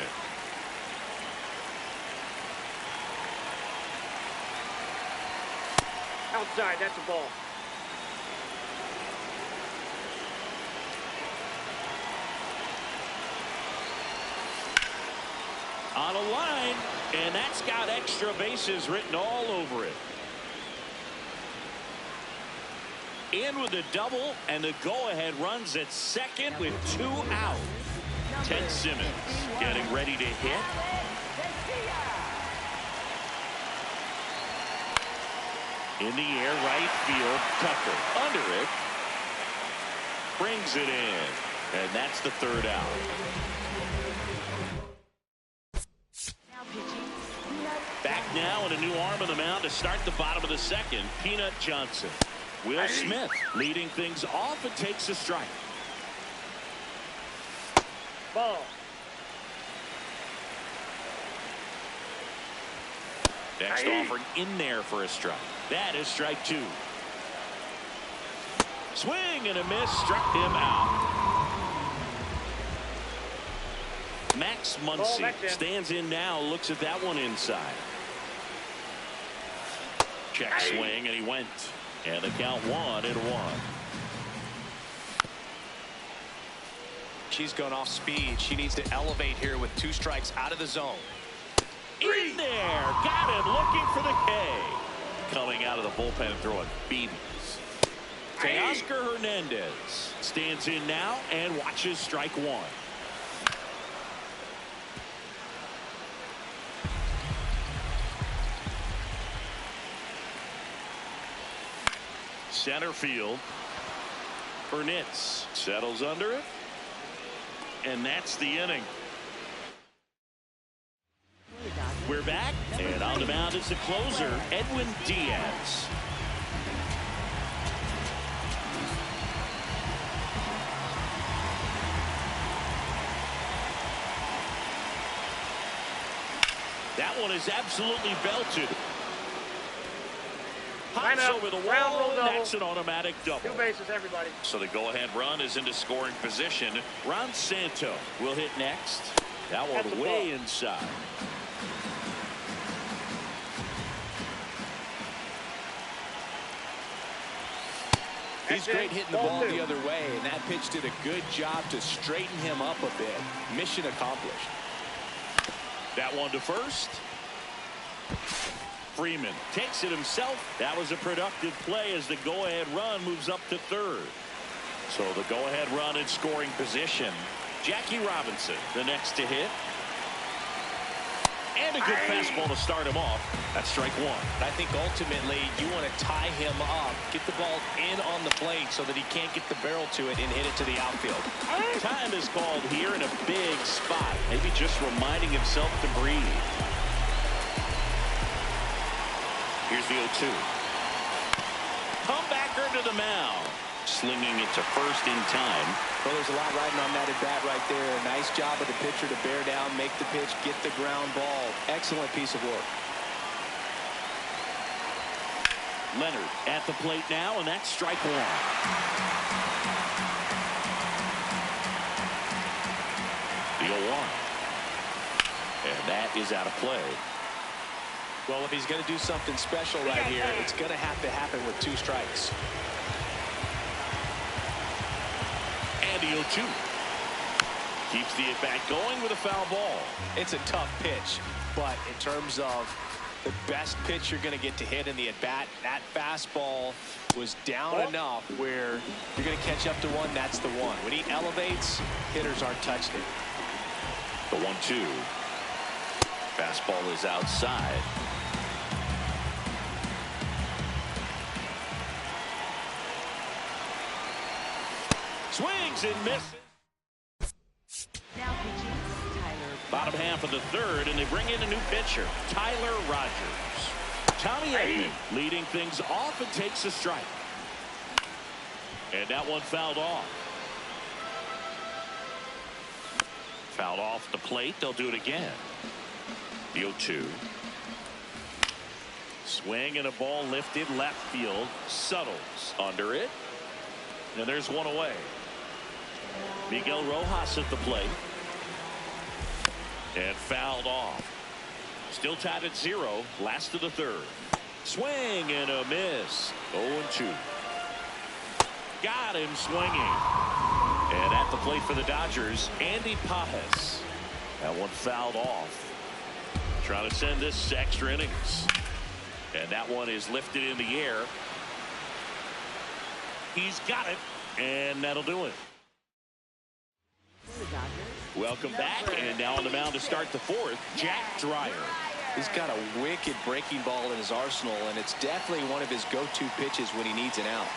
Outside, that's a ball. On a line, and that's got extra bases written all over it. In with a double, and the go-ahead runs at second with 2 out. Ted Simmons getting ready to hit. In the air, right field, Tucker under it. Brings it in, and that's the 3rd out. Back now and a new arm on the mound to start the bottom of the 2nd, Peanut Johnson. Will Smith leading things off and takes a strike. Ball. Next offering in there for a strike. That is strike 2. Swing and a miss, struck him out. Max Muncy stands in now, looks at that one inside. Check swing, and he went. And the count 1-1. She's going off speed. She needs to elevate here with 2 strikes out of the zone. In there, got him looking for the K. Coming out of the bullpen and throwing beatings. Teoscar Hernandez stands in now and watches strike 1. Center field. Burnitz settles under it. And that's the inning. We're back, and on the mound is the closer, Edwin Diaz. That one is absolutely belted. Hops over the wall, and that's an automatic double. 2 bases, everybody. So the go-ahead run is into scoring position. Ron Santo will hit next. That one way inside. He's great hitting the ball the other way, and that pitch did a good job to straighten him up a bit. Mission accomplished. That one to first. Freeman takes it himself. That was a productive play as the go-ahead run moves up to 3rd. So the go-ahead run in scoring position. Jackie Robinson, the next to hit. And a good fastball to start him off. That's strike 1. I think ultimately you want to tie him up, get the ball in on the plate so that he can't get the barrel to it and hit it to the outfield. Time is called here in a big spot. Maybe just reminding himself to breathe. Here's the 0-2. Comebacker to the mound. Slinging it to first in time. Well, there's a lot riding on that at bat right there. Nice job of the pitcher to bear down, make the pitch, get the ground ball. Excellent piece of work. Leonard at the plate now, and that's strike 1. The 0-1. And that is out of play. Well, if he's going to do something special right here, it's going to happen with 2 strikes. And the 0-2. Keeps the at-bat going with a foul ball. It's a tough pitch, but in terms of the best pitch you're going to get to hit in the at-bat, that fastball was down enough where you're going to catch up to 1. That's the 1. When he elevates, hitters aren't touching it. The 1-2. Fastball is outside. Swings and misses. Now pitching, Tyler. Bottom half of the 3rd, and they bring in a new pitcher, Tyler Rogers. Tommy Edman leading things off and takes a strike. And that one fouled off. Fouled off the plate. They'll do it again. The 0-2. Swing and a ball lifted left field. Suttles under it. And there's one away. Miguel Rojas at the plate. And fouled off. Still tied at 0. Last of the third. Swing and a miss. 0-2. Got him swinging. And at the plate for the Dodgers, Andy Pajes. That one fouled off. Trying to send this to extra innings. And that one is lifted in the air. He's got it. And that'll do it. Welcome back. And now on the mound to start the fourth, Jack Dreyer. He's got a wicked breaking ball in his arsenal, and it's definitely one of his go-to pitches when he needs an out.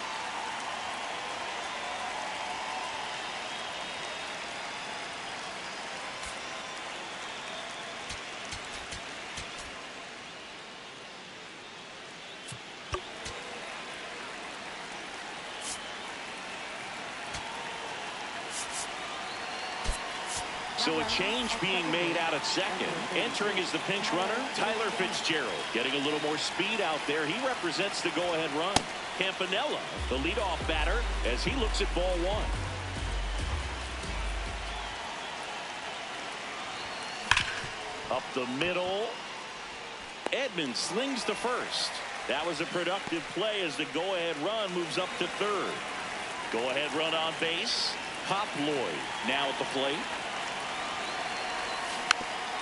So a change being made out at second. Entering as the pinch runner, Tyler Fitzgerald. Getting a little more speed out there. He represents the go-ahead run. Campanella, the leadoff batter, as he looks at ball one. Up the middle. Edman slings to first. That was a productive play as the go-ahead run moves up to third. Go-ahead run on base. Pop Lloyd now at the plate.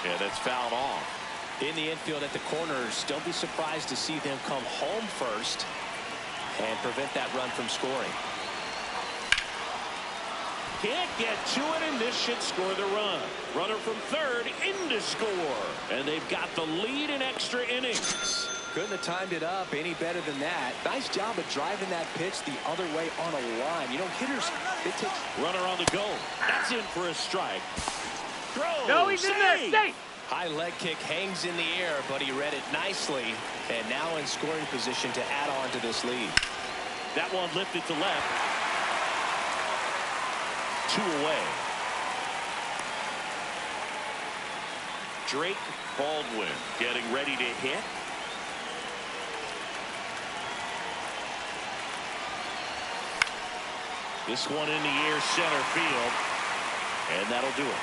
Yeah, that's fouled off. In the infield at the corners, don't be surprised to see them come home first and prevent that run from scoring. Can't get to it, and this should score the run. Runner from third in to score. And they've got the lead in extra innings. Couldn't have timed it up any better than that. Nice job of driving that pitch the other way on a line. You know, hitters, it takes... Runner on the go. That's in for a strike. Throw. No, he's in there. Safe. High leg kick hangs in the air, but he read it nicely. And now in scoring position to add on to this lead. That one lifted to left. 2 away. Drake Baldwin getting ready to hit. This one in the air, center field. And that'll do it.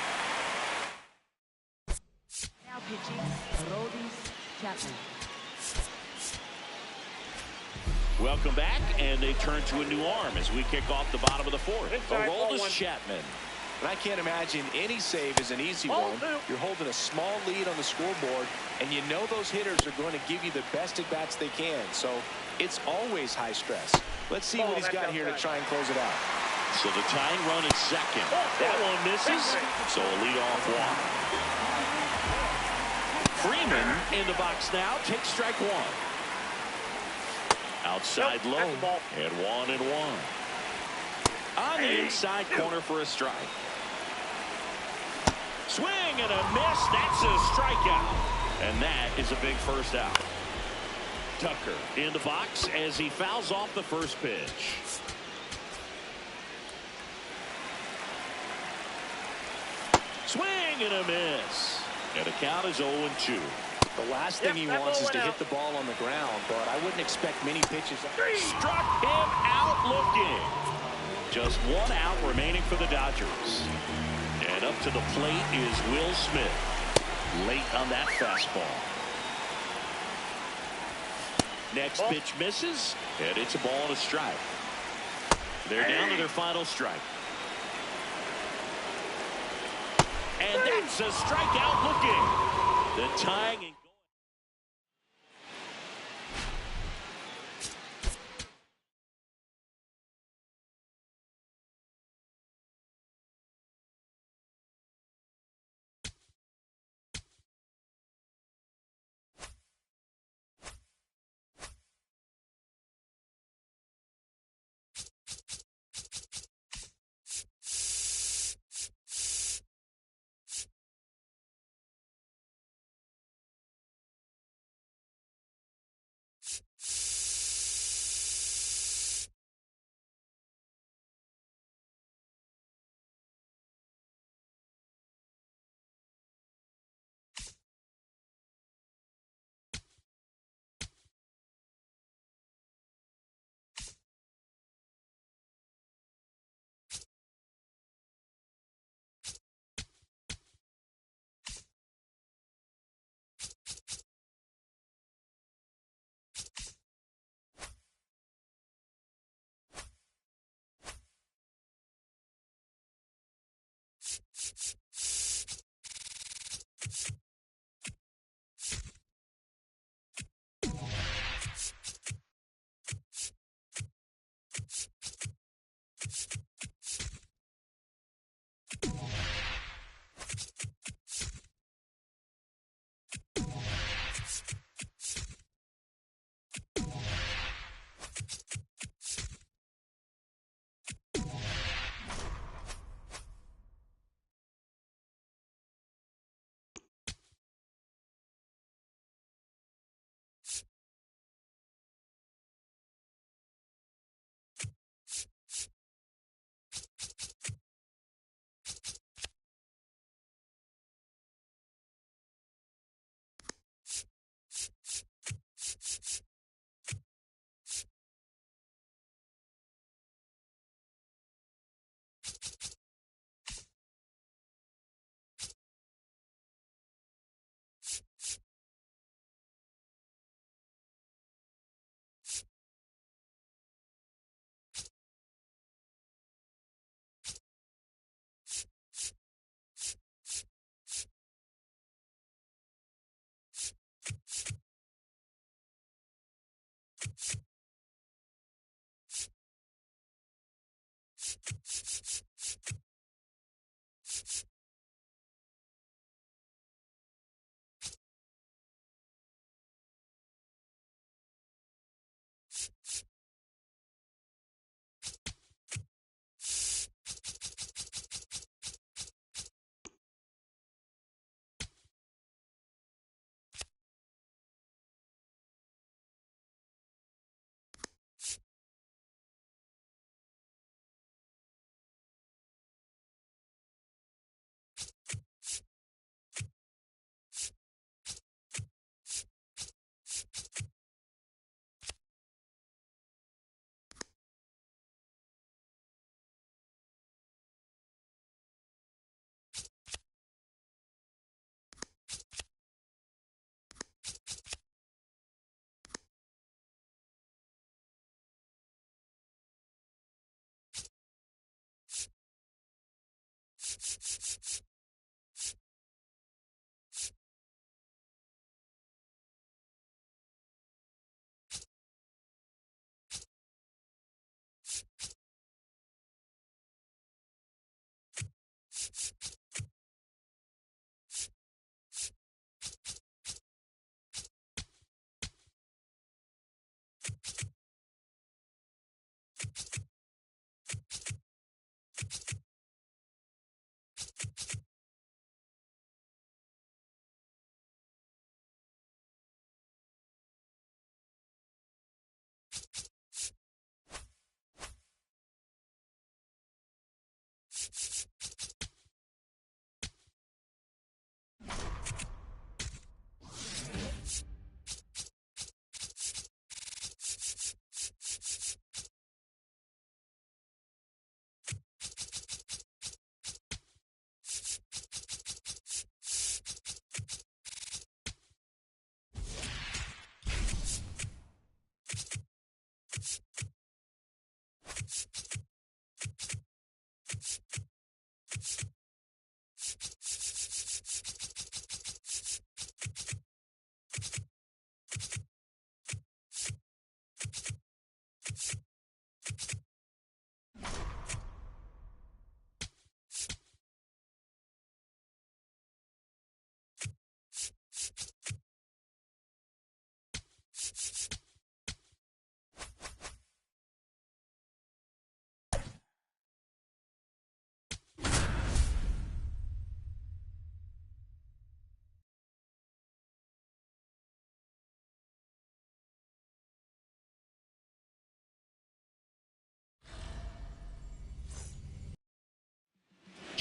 Now pitching, Aroldis Chapman. Welcome back, and they turn to a new arm as we kick off the bottom of the fourth. Aroldis Chapman. And I can't imagine any save is an easy one. You're holding a small lead on the scoreboard, and you know those hitters are going to give you the best at-bats they can. So it's always high stress. Let's see what he's got here to try and close it out. So the tying run at second. That one misses. So a leadoff walk. Freeman in the box now. Takes strike one. Outside low. And 1-1. On the inside corner for a strike. Swing and a miss. That's a strikeout. And that is a big first out. Tucker in the box as he fouls off the first pitch. Swing and a miss. And the count is 0-2. The last thing he wants is to hit the ball on the ground, but I wouldn't expect many pitches. Struck him out looking. Just 1 out remaining for the Dodgers. And up to the plate is Will Smith. Late on that fastball. Next pitch misses, and it's a ball and a strike. They're down to their final strike. And that's a strikeout looking. The tying.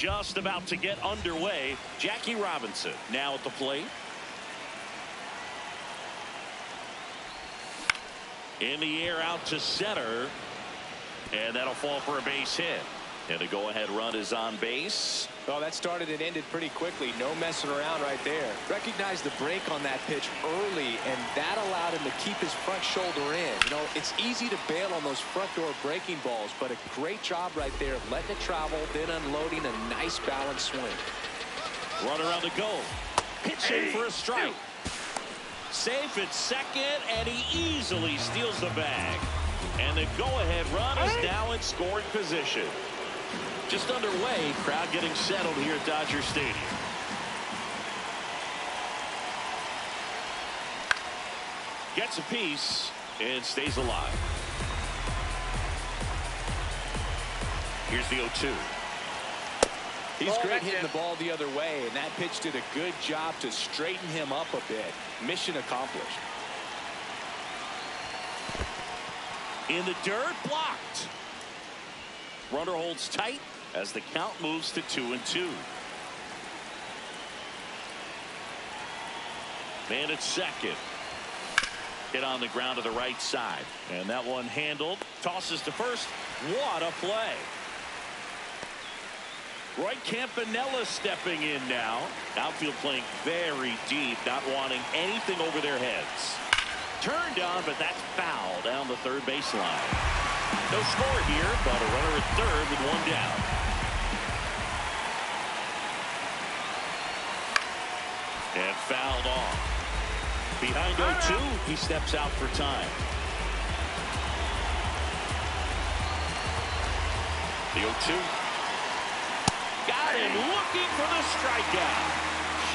Just about to get underway. Jackie Robinson now at the plate. In the air out to center. And that'll fall for a base hit. And the go-ahead run is on base. Oh, that started and ended pretty quickly. No messing around right there. Recognized the break on that pitch early, and that allowed him to keep his front shoulder in. You know, it's easy to bail on those front door breaking balls, but a great job right there of letting it travel, then unloading a nice balanced swing. Runner on the go. Pitching for a strike. Safe at second, and he easily steals the bag. And the go-ahead run is now in scoring position. Just underway, crowd getting settled here at Dodger Stadium. Gets a piece and stays alive. Here's the 0-2. He's great hitting the ball the other way, and that pitch did a good job to straighten him up a bit. Mission accomplished. In the dirt, blocked. Runner holds tight as the count moves to 2-2. Man at second. Hit on the ground to the right side. And that one handled. Tosses to first. What a play. Roy Campanella stepping in now. Outfield playing very deep, not wanting anything over their heads. Turned on, but that's foul down the third baseline. No score here, but a runner at third with one down. And fouled off. Behind 0-2, he steps out for time. The 0-2. Got him looking for the strikeout.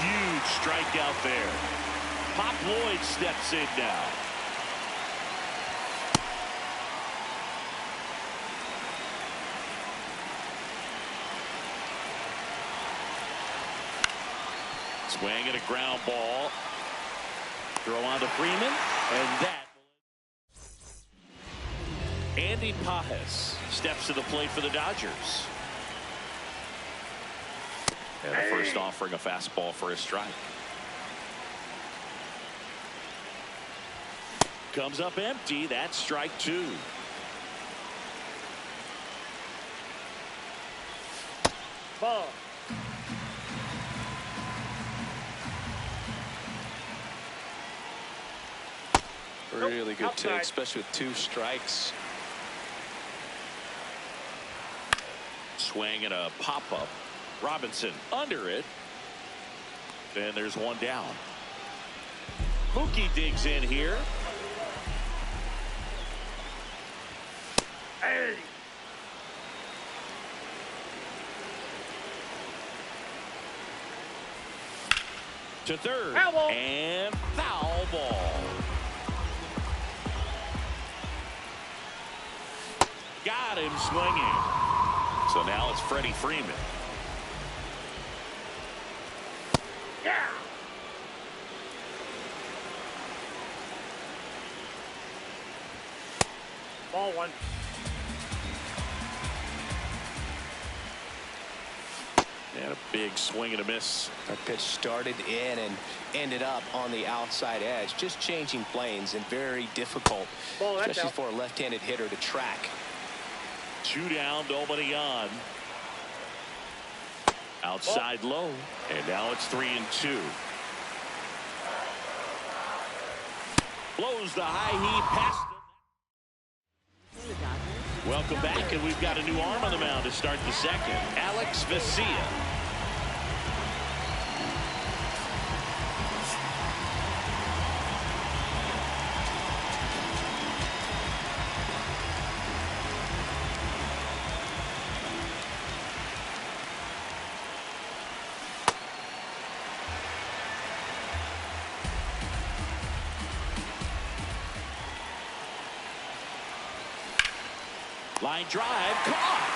Huge strikeout there. Pop Lloyd steps in now. Swing and a ground ball. Throw on to Freeman, and that. Andy Pajes steps to the plate for the Dodgers. And the first offering a fastball for a strike. Comes up empty. That's strike 2. Ball. Really good Outside. take, especially with 2 strikes. Swing and a pop-up. Robinson under it. And there's one down. Mookie digs in here. Hey. To third. Foul ball. And foul ball. Got him swinging. So now it's Freddie Freeman. Yeah. Ball 1. And a big swing and a miss. That pitch started in and ended up on the outside edge. Just changing planes and very difficult, Ball, that's especially out. for a left-handed hitter to track. 2 down, nobody on. Outside low. And now it's 3-2. Blows the high heat past him. The Dodgers. Welcome back, and we've got a new arm on the mound to start the second. Alex Vesia. Line drive, caught.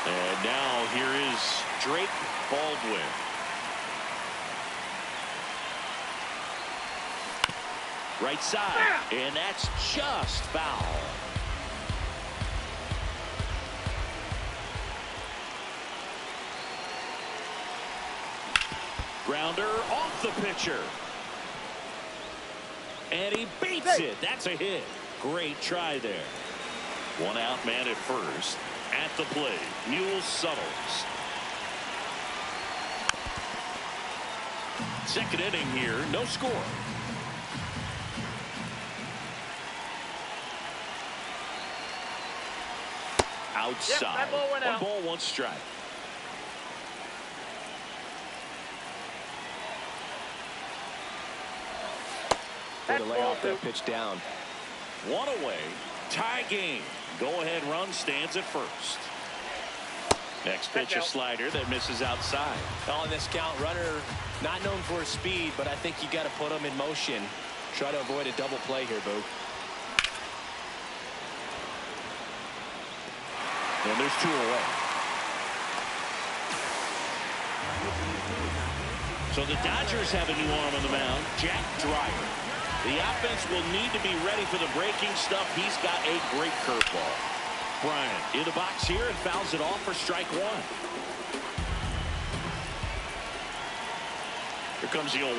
And now here is Drake Baldwin. Right side, and that's just foul. Grounder off the pitcher. And he beats it. That's a hit. Great try there. 1 out, man at first. At the plate, Mule Suttles. Second inning here, no score. Outside. Yep, that ball went out. 1 ball, 1 strike. Way to lay ball off that 2. pitch down. 1 away. Tie game. Go-ahead run stands at first. Next pitch, a slider that misses outside. On this count, runner not known for his speed, but I think you got to put him in motion. Try to avoid a double play here, Boo. And there's 2 away. So the Dodgers have a new arm on the mound, Jack Dreyer. The offense will need to be ready for the breaking stuff. He's got a great curveball. Bryant in the box here and fouls it off for strike 1. Here comes the 0-1.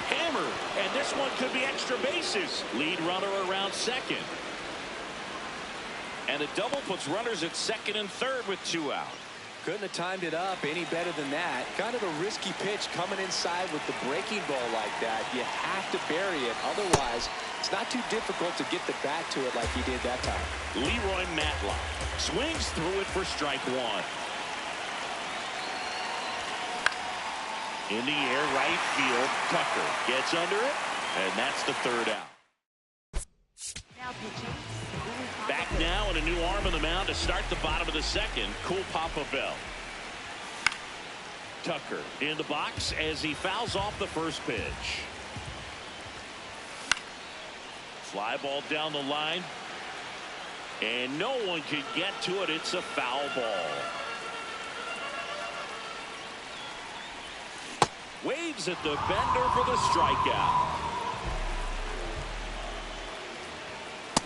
Hammered, and this one could be extra bases. Lead runner around second. And a double puts runners at second and third with 2 out. Couldn't have timed it up any better than that. Kind of a risky pitch coming inside with the breaking ball like that. You have to bury it. Otherwise, it's not too difficult to get the bat to it like he did that time. Leroy Matlock swings through it for strike 1. In the air, right field. Tucker gets under it, and that's the 3rd out. Now pitching. Back now and a new arm on the mound to start the bottom of the second. Cool Papa Bell. Tucker in the box as he fouls off the first pitch. Fly ball down the line. And no one can get to it. It's a foul ball. Waves at the bender for the strikeout.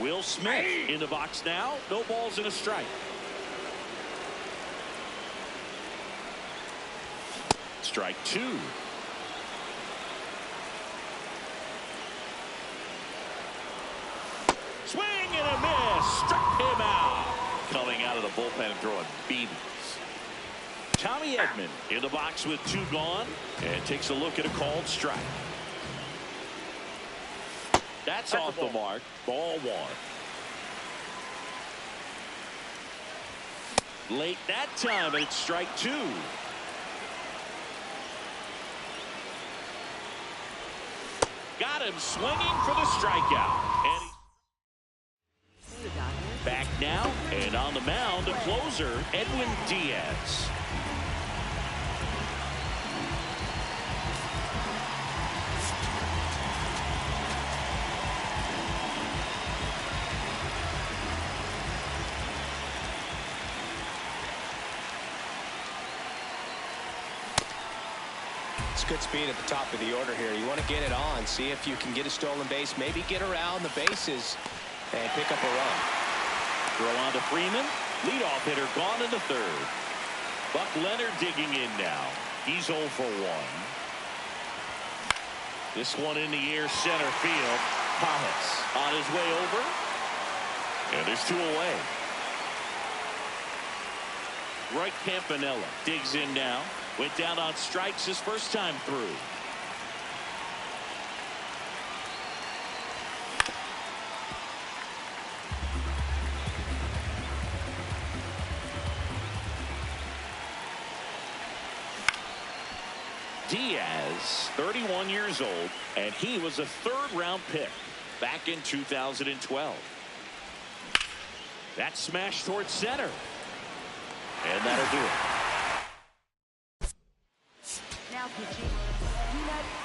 Will Smith in the box now. No balls and a strike. Strike two. Swing and a miss. Struck him out. Coming out of the bullpen and throwing beanies. Tommy Edman in the box with two gone and takes a look at a called strike. That's off the mark. Ball one. Late that time, and it's strike two. Got him swinging for the strikeout. And back now, and on the mound, the closer, Edwin Diaz. It's good speed at the top of the order here. You want to get it on, see if you can get a stolen base, maybe get around the bases and pick up a run. Throw on to Freeman. Leadoff hitter gone in the third. Buck Leonard digging in now. He's 0 for 1. This one in the air, center field. Pajas on his way over. And there's 2 away. Roy Campanella digs in now. Went down on strikes his first time through. Diaz, 31 years old, and he was a third-round pick back in 2012. That smash towards center. And that'll do it. Now pitching.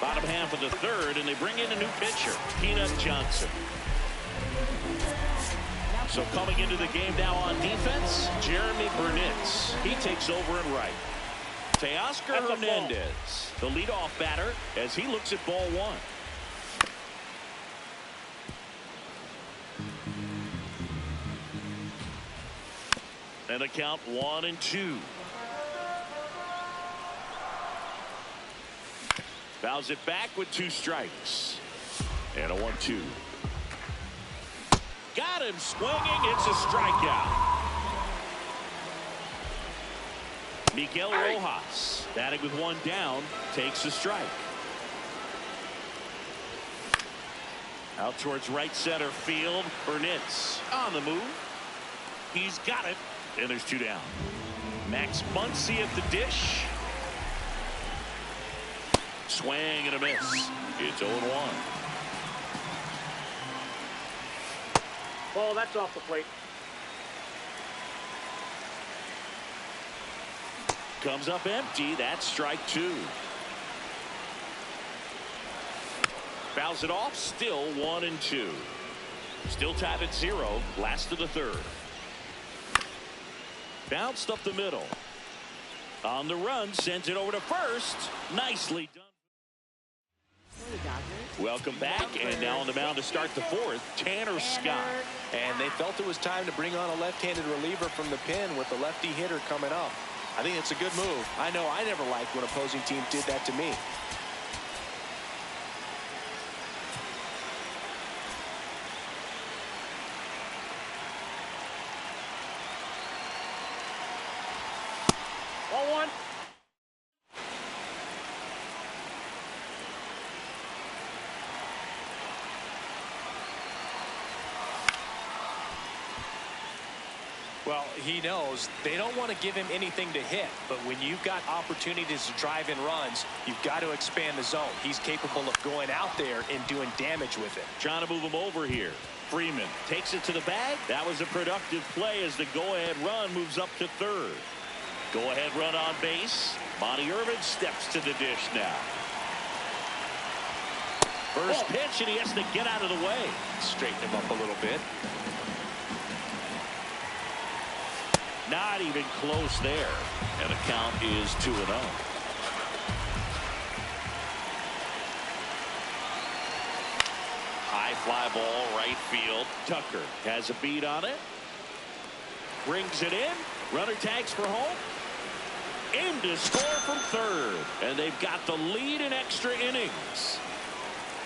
Bottom half of the third, and they bring in a new pitcher, Peanut Johnson. So coming into the game now on defense, Jeremy Burnitz. He takes over in right. Teoscar Hernandez, the leadoff batter, as he looks at ball one. And a count 1-2. Fouls it back with 2 strikes. And a 1-2. Got him swinging. It's a strikeout. Miguel Rojas, batting with 1 down, takes a strike. Out towards right center field. Burnitz on the move. He's got it. And there's 2 down. Max Muncy at the dish. Swing and a miss. It's 0-1. Ball, that's off the plate. Comes up empty. That's strike 2. Fouls it off. Still 1-2. Still tied at 0. Last of the third. Bounced up the middle. On the run, sends it over to first. Nicely done. Welcome back, and now on the mound to start the fourth, Tanner Scott. And they felt it was time to bring on a left-handed reliever from the pen with the lefty hitter coming up. I think it's a good move. I know I never liked when opposing teams did that to me. Ball 1. Well, he knows they don't want to give him anything to hit, but when you've got opportunities to drive in runs, you've got to expand the zone. He's capable of going out there and doing damage with it. Trying to move him over here. Freeman takes it to the bag. That was a productive play as the go-ahead run moves up to third. Go-ahead run on base. Monty Irvin steps to the dish now. First pitch, and he has to get out of the way. Straighten him up a little bit. Not even close there. And the count is 2-0. High fly ball, right field. Tucker has a beat on it. Brings it in. Runner tags for home. In to score from third. And they've got the lead in extra innings.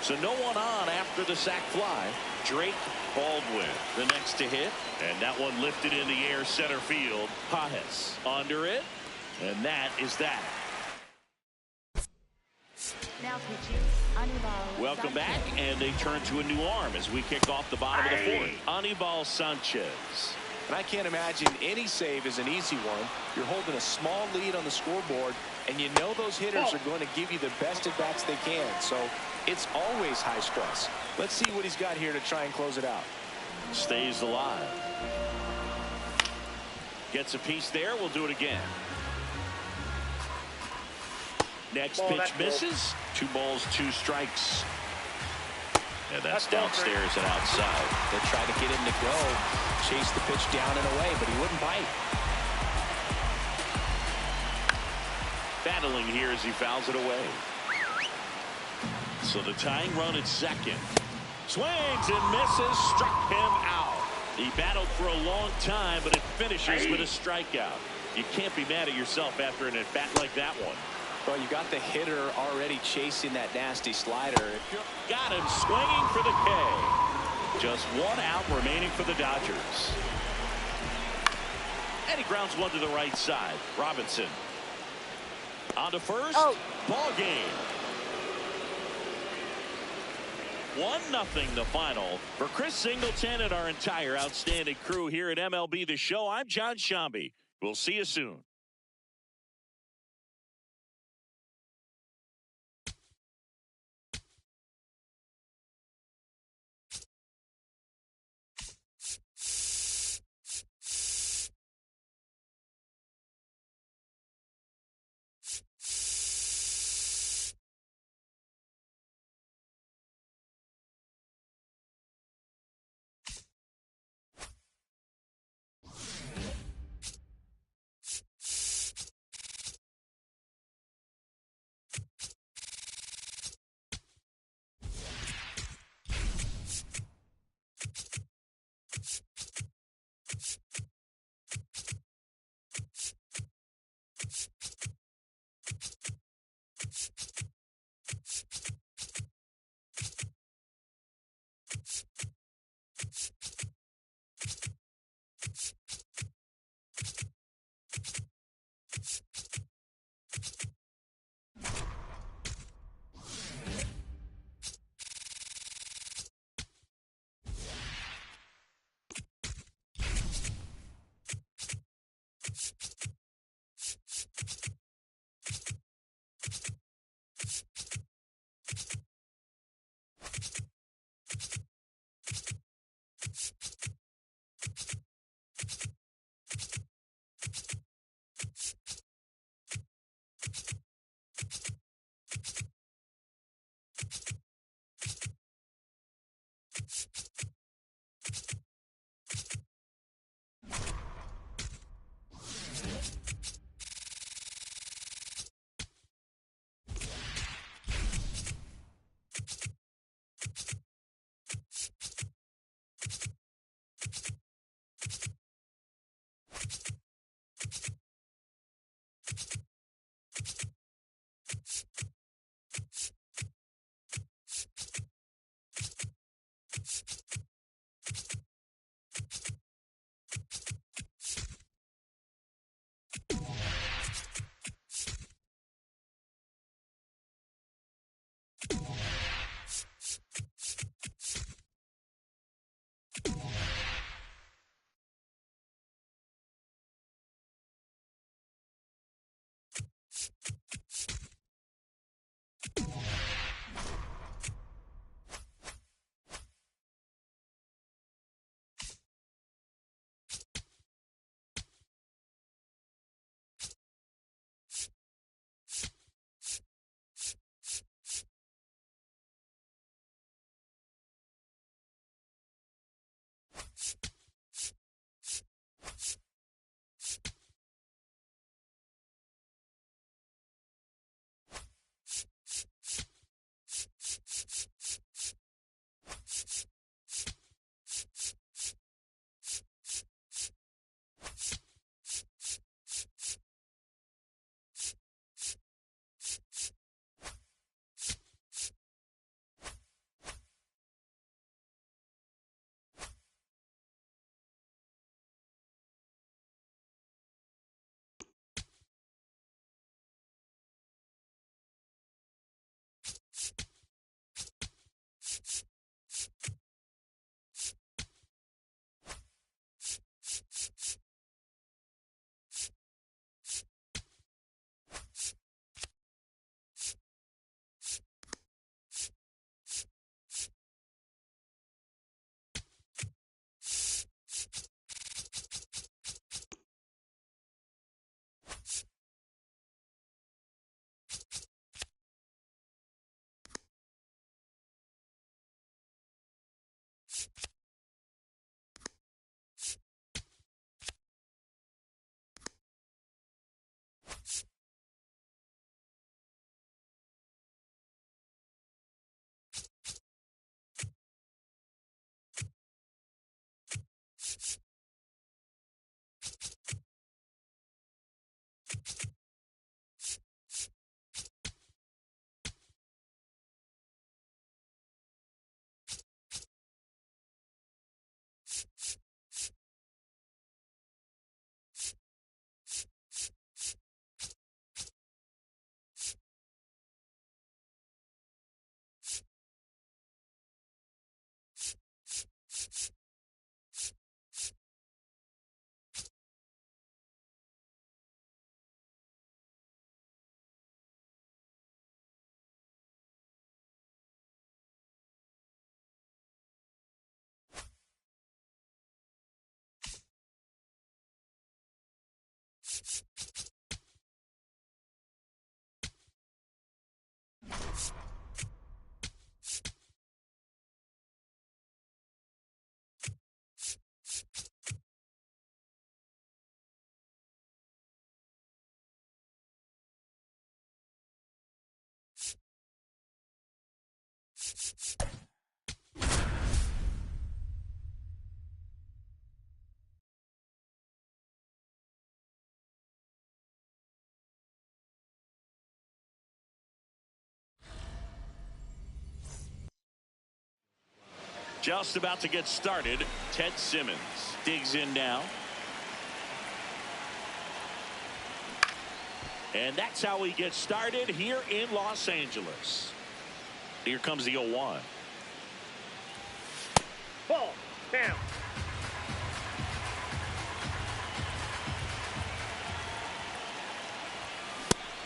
So no one on after the sac fly. Drake Baldwin the next to hit. And that one lifted in the air center field. Pajes under it. And that is that. Now pitching, Anibal Welcome Sanchez. back, and they turn to a new arm as we kick off the bottom of the fourth. Anibal Sanchez. And I can't imagine any save is an easy one. You're holding a small lead on the scoreboard, and you know those hitters are going to give you the best at bats they can. So it's always high stress. Let's see what he's got here to try and close it out. Stays alive. Gets a piece there. We'll do it again. Next pitch misses. 2 balls, 2 strikes. And that's downstairs and outside. They tried to get him to go, chase the pitch down and away, but he wouldn't bite. Battling here as he fouls it away. So the tying run at second. Swings and misses. Struck him out. He battled for a long time, but it finishes with a strikeout. You can't be mad at yourself after an at-bat like that one. Well, you got the hitter already chasing that nasty slider. Got him swinging for the K. Just 1 out remaining for the Dodgers. And he grounds one to the right side. Robinson on to first. Ball game. 1-0 the final. For Chris Singleton and our entire outstanding crew here at MLB The Show, I'm John Shambi. We'll see you soon. Just about to get started. Ted Simmons digs in now. And that's how we get started here in Los Angeles. Here comes the 0-1. Ball down.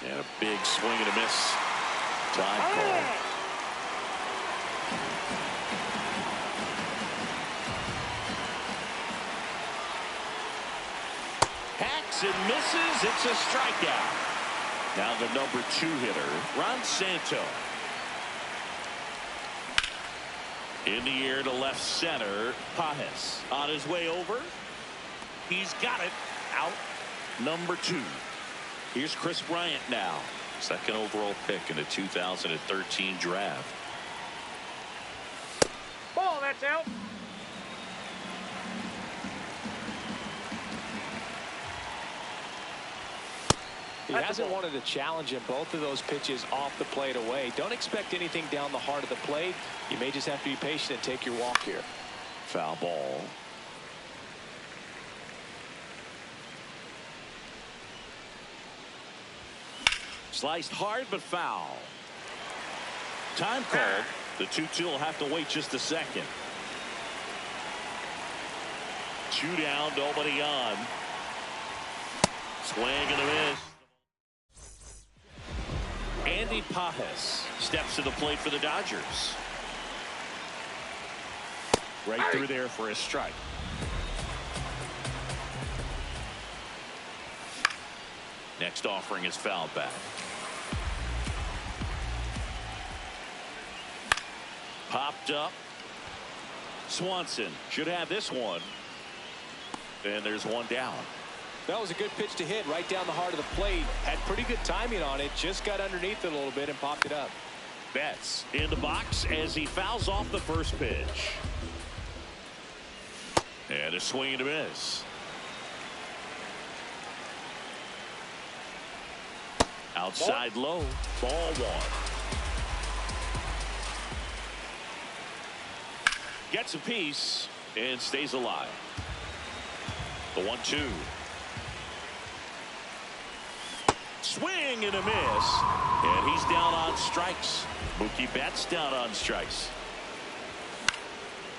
And a big swing and a miss. Time call. Hacks and misses. It's a strikeout. Now the number 2 hitter, Ron Santo. In the air to left center, Pajes on his way over. He's got it. Out. Number 2. Here's Chris Bryant now. Second overall pick in the 2013 draft. Ball, that's out. He hasn't wanted to challenge him. Both of those pitches off the plate away. Don't expect anything down the heart of the plate. You may just have to be patient and take your walk here. Foul ball. Sliced hard but foul. Time called. The 2-2 will have to wait just a second. 2 down, nobody on. Swing and a miss. Andy Pajes steps to the plate for the Dodgers. Right through there for a strike. Next offering is fouled back. Popped up. Swanson should have this one. And there's one down. That was a good pitch to hit right down the heart of the plate. Had pretty good timing on it. Just got underneath it a little bit and popped it up. Betts in the box as he fouls off the first pitch. And a swing and a miss. Outside low. Ball one. Gets a piece and stays alive. The 1-2. Swing and a miss. And he's down on strikes. Mookie Betts down on strikes.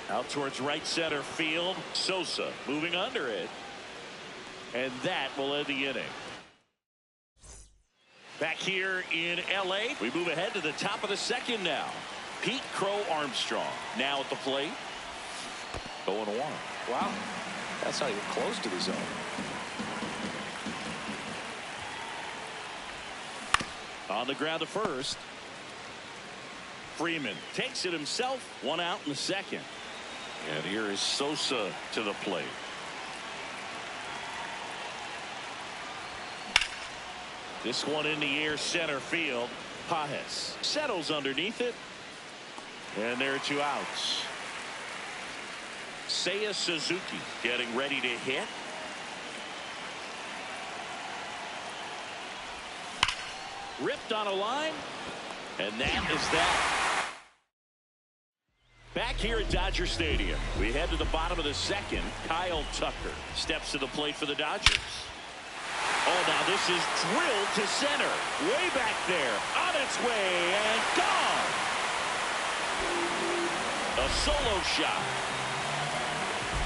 Out towards right center field. Sosa moving under it. And that will end the inning. Back here in LA, we move ahead to the top of the second now. Pete Crow Armstrong now at the plate. 0-1. Wow. That's not even close to the zone. On the ground to first. Freeman takes it himself. One out in the second. And here is Sosa to the plate. This one in the air center field. Pajes settles underneath it. And there are two outs. Seiya Suzuki getting ready to hit. Ripped on a line. And that is that. Back here at Dodger Stadium, we head to the bottom of the second. Kyle Tucker steps to the plate for the Dodgers. Oh, now this is drilled to center. Way back there. On its way and gone. A solo shot.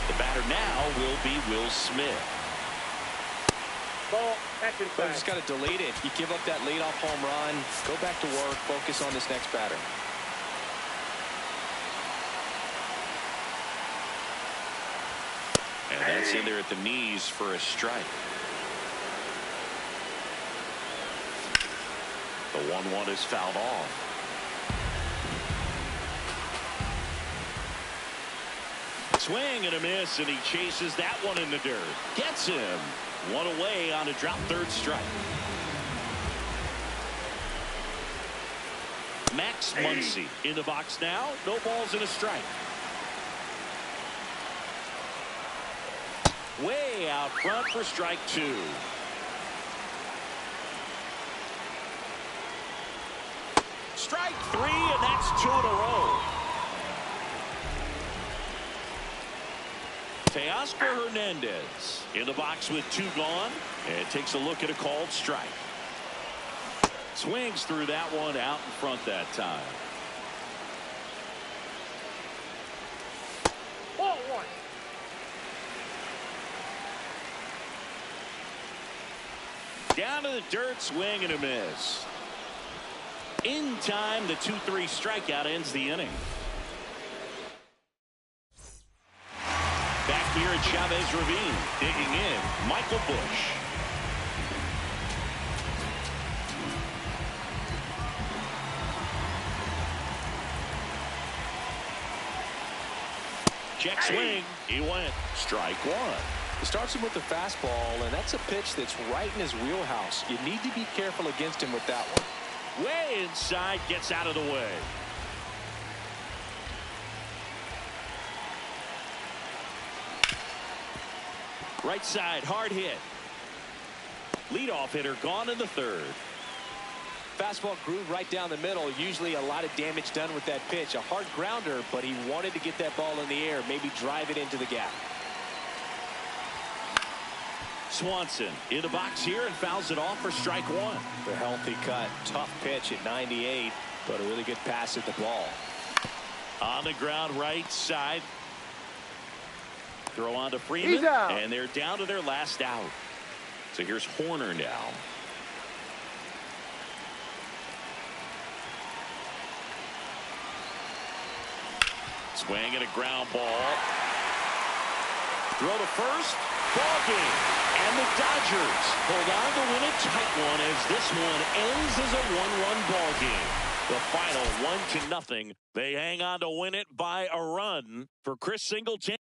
The batter now will be Will Smith. Ball. That's So inside. just got to delete it. You give up that leadoff home run. Go back to work. Focus on this next batter. And that's in there at the knees for a strike. The 1-1 is fouled off. Swing and a miss, and he chases that one in the dirt. Gets him. One away on a drop third strike. Max Muncy in the box now. No balls and a strike. Way out front for strike two. Strike three, and that's two in a row. Teoscar Hernandez in the box with two gone, and takes a look at a called strike. Swings through that one out in front that time. Ball one. Down to the dirt, swing and a miss. In time, the 2-3 strikeout ends the inning. Back here at Chavez Ravine, digging in, Michael Busch. Check swing, he went. Strike one. He starts him with the fastball, and that's a pitch that's right in his wheelhouse. You need to be careful against him with that one. Way inside, gets out of the way. Right side, hard hit. Leadoff hitter gone in the third. Fastball grooved right down the middle. Usually a lot of damage done with that pitch. A hard grounder, but he wanted to get that ball in the air, maybe drive it into the gap. Swanson in the box here and fouls it off for strike one. The healthy cut. Tough pitch at 98, but a really good pass at the ball. On the ground, right side. Throw on to Freeman. He's out. And they're down to their last out. So here's Horner now. Swing and a ground ball. Throw to first. Ball game. And the Dodgers hold on to win a tight one as this one ends as a 1-1 ball game. The final 1-0. They hang on to win it by a run for Chris Singleton.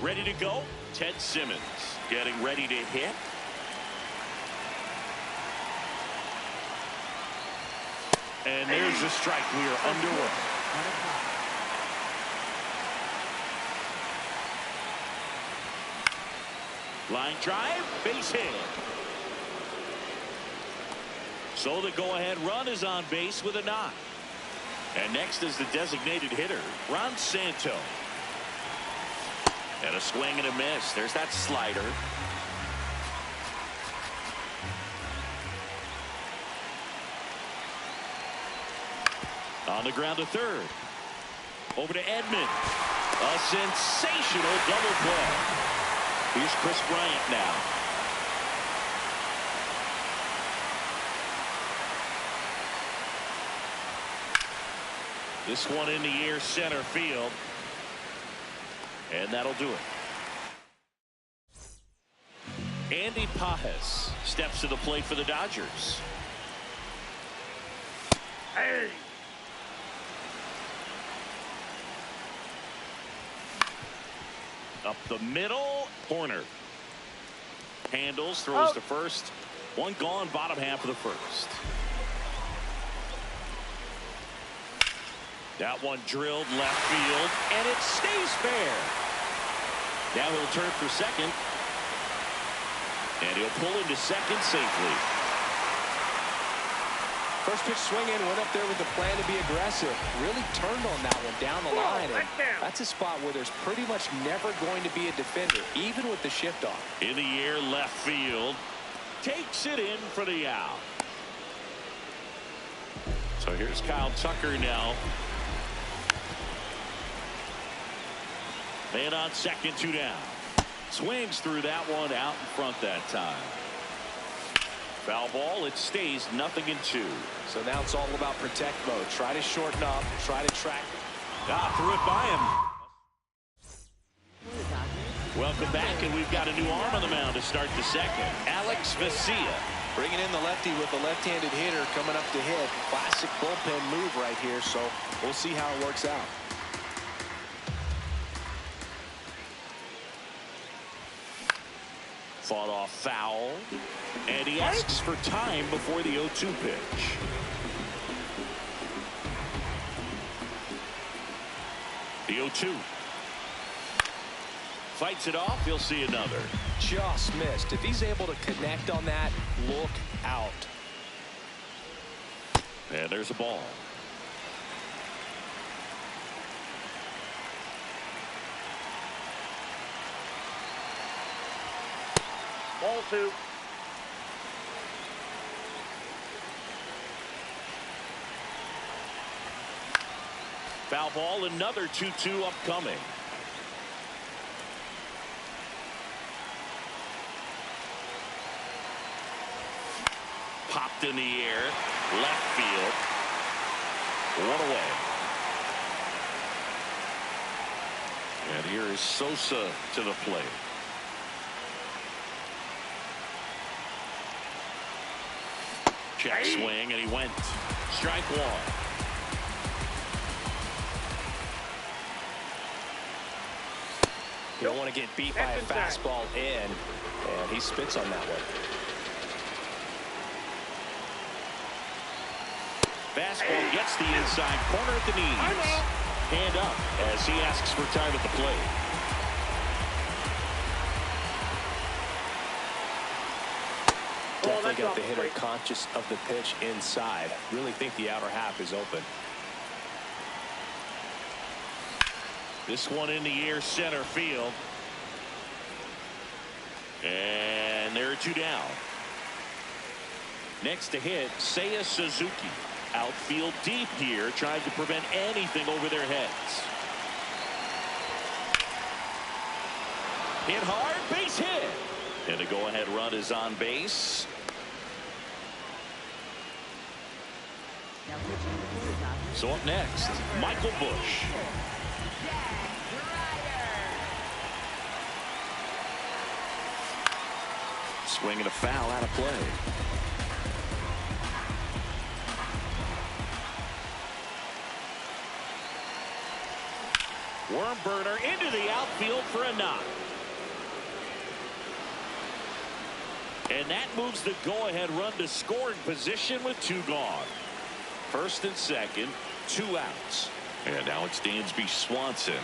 Ready to go. Ted Simmons getting ready to hit. And there's the strike. We are underway. Line drive, base hit. So the go-ahead run is on base with a knock. And next is the designated hitter, Ron Santo. And a swing and a miss. There's that slider. On the ground to third. Over to Edman. A sensational double play. Here's Chris Bryant now. This one in the air center field. And that'll do it. Andy Pajes steps to the plate for the Dodgers. Hey! Up the middle, corner. Handles, throws to first. One gone, bottom half of the first. That one drilled left field, and it stays fair. Now he'll turn for second. And he'll pull into second safely. First pitch swinging, went up there with the plan to be aggressive. Really turned on that one down the line. And that's a spot where there's pretty much never going to be a defender, even with the shift off. In the air, left field. Takes it in for the out. So here's Kyle Tucker now. Man on second, 2 down. Swings through that one out in front that time. Foul ball. It stays 0-2. So now it's all about protect mode. Try to shorten up. Try to track. Threw it by him. Welcome back, and we've got a new arm on the mound to start the second. Alex Vesia. Bringing in the lefty with the left-handed hitter coming up to hit. Classic bullpen move right here, so we'll see how it works out. Fought off foul, and he asks for time before the 0-2 pitch. The 0-2. Fights it off. He'll see another. Just missed. If he's able to connect on that, look out. And there's a ball. Ball 2. Foul ball, another 2-2 upcoming. Popped in the air. Left field. One away. And here is Sosa to the plate. Check swing, and he went. Strike one. You don't want to get beat by a fastball in, and he spits on that one. Fastball gets the inside corner at the knees. Hand up as he asks for time at the plate. Definitely got the hitter conscious of the pitch inside. Really think the outer half is open. This one in the air, center field. And there are two down. Next to hit, Seiya Suzuki. Outfield deep here, trying to prevent anything over their heads. Hit hard, base hit. And a go-ahead run is on base. Now pitching for the Dodgers. So up next, Michael Busch. Swinging a foul out of play. Worm burner into the outfield for a knock. And that moves the go-ahead run to scoring position with two gone. First and second, 2 outs. And now it's Dansby Swanson.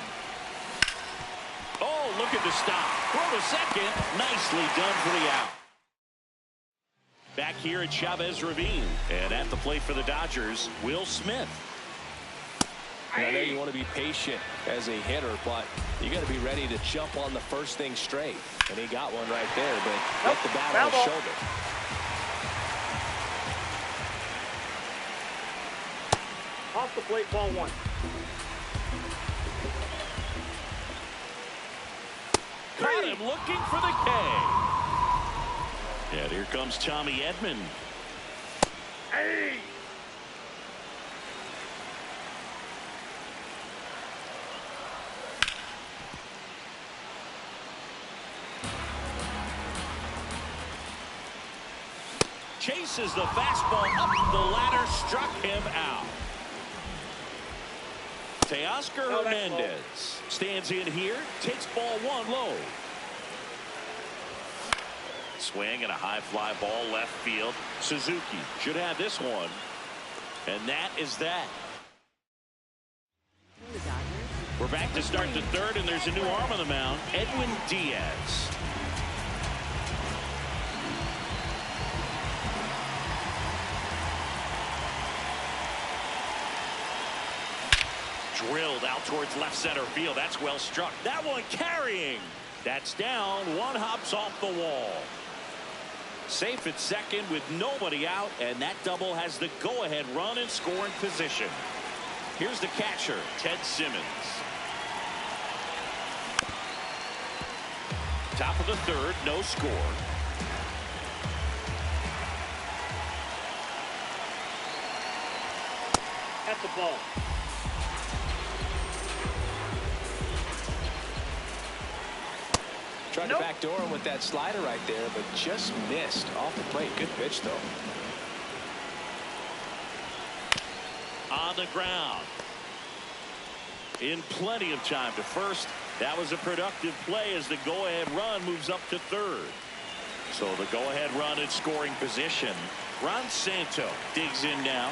Oh, look at the stop. Throw to second. Nicely done for the out. Back here at Chavez Ravine. And at the plate for the Dodgers, Will Smith. And I know you want to be patient as a hitter, but you got to be ready to jump on the first thing straight. And he got one right there, but let the bat on his shoulder. Off the plate, ball one. Caught him looking for the K. And here comes Tommy Edman. Hey! Chases the fastball up the ladder, struck him out. Teoscar Hernandez stands in here, takes ball one low. Swing and a high fly ball left field. Suzuki should have this one. And that is that. For the Dodgers. We're back to start the third, and there's a new arm on the mound, Edwin Diaz. Drilled out towards left center field. That's well struck. That one carrying. That's down. One hops off the wall. Safe at second with nobody out, and that double has the go-ahead run in scoring position. Here's the catcher, Ted Simmons. Top of the third, no score. At the ball. Tried to backdoor him with that slider right there, but just missed off the plate. Good pitch, though. On the ground. In plenty of time to first. That was a productive play as the go-ahead run moves up to third. So the go-ahead run in scoring position. Ron Santo digs in now.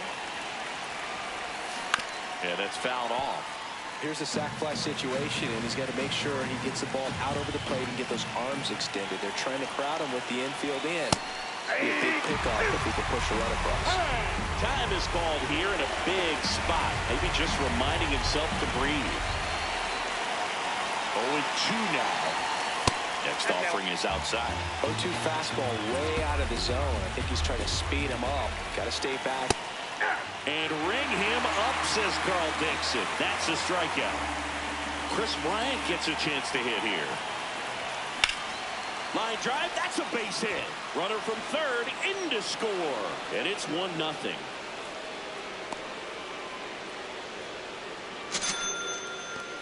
Yeah, that's fouled off. Here's a sac fly situation, and he's got to make sure he gets the ball out over the plate and get those arms extended. They're trying to crowd him with the infield in. Be a big pickoff if he can push a run across. Time is called here in a big spot. Maybe just reminding himself to breathe. 0-2 now. Next offering is outside. 0-2 fastball way out of the zone. I think he's trying to speed him up. Got to stay back. And ring him up, says Carl Dixon. That's a strikeout. Chris Bryant gets a chance to hit here. Line drive, that's a base hit. Runner from third in to score. And it's 1-0.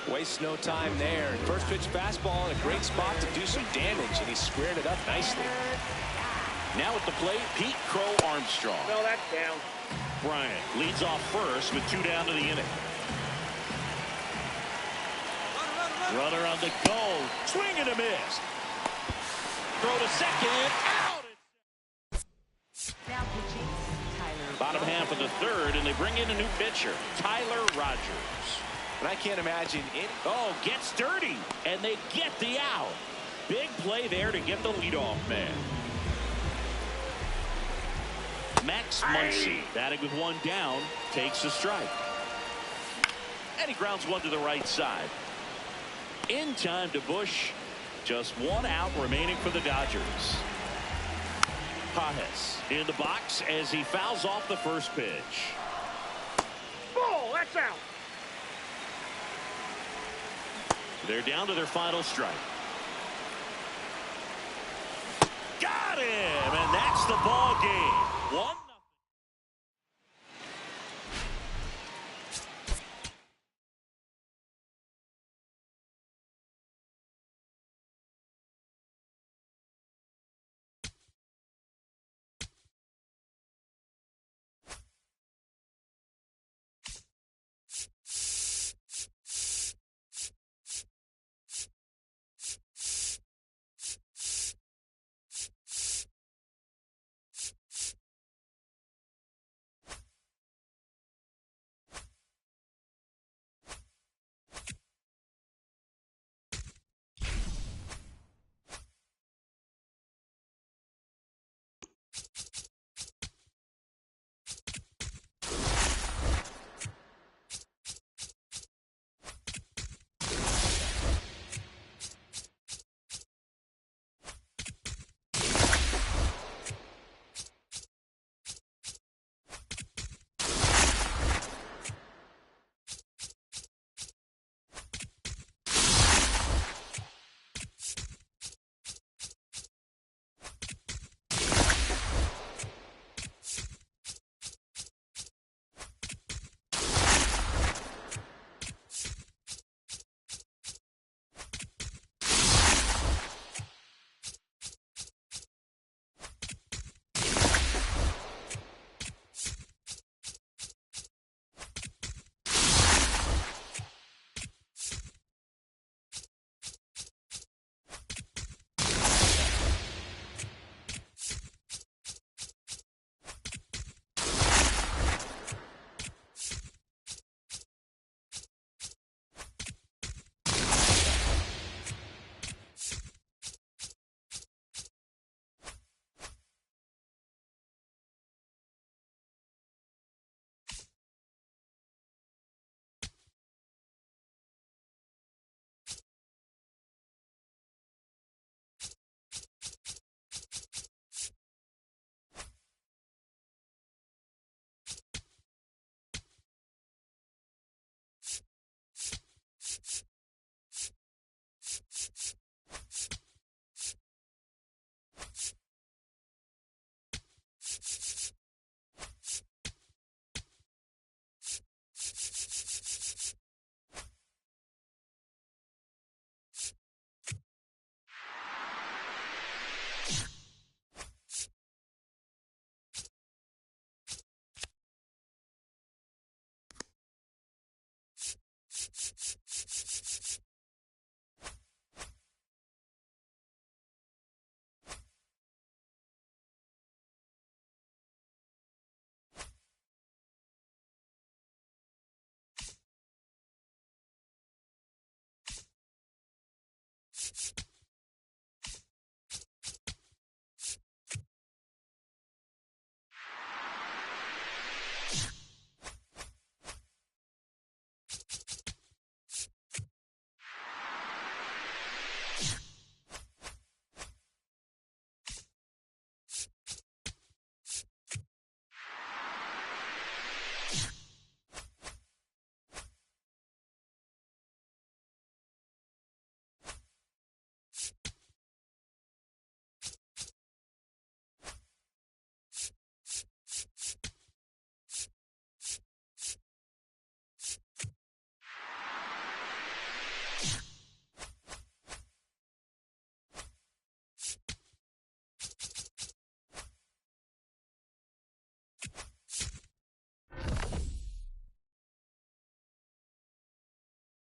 Wastes no time there. First pitch fastball in a great spot to do some damage, and he squared it up nicely. Now at the plate, Pete Crow Armstrong. No, that's down. Bryant leads off first with 2 down to the inning. Runner on the go. Swing and a miss. Throw to second. Out. Now pitching, Tyler. Bottom half of the third, and they bring in a new pitcher, Tyler Rogers. And I can't imagine any. Oh, gets dirty, and they get the out. Big play there to get the leadoff man. Max Muncy, batting with 1 down, takes a strike. And he grounds one to the right side. In time to Bush. Just 1 out remaining for the Dodgers. Pajes in the box as he fouls off the first pitch. Ball, that's out. They're down to their final strike. Got him, and that's the ball game. 1-0.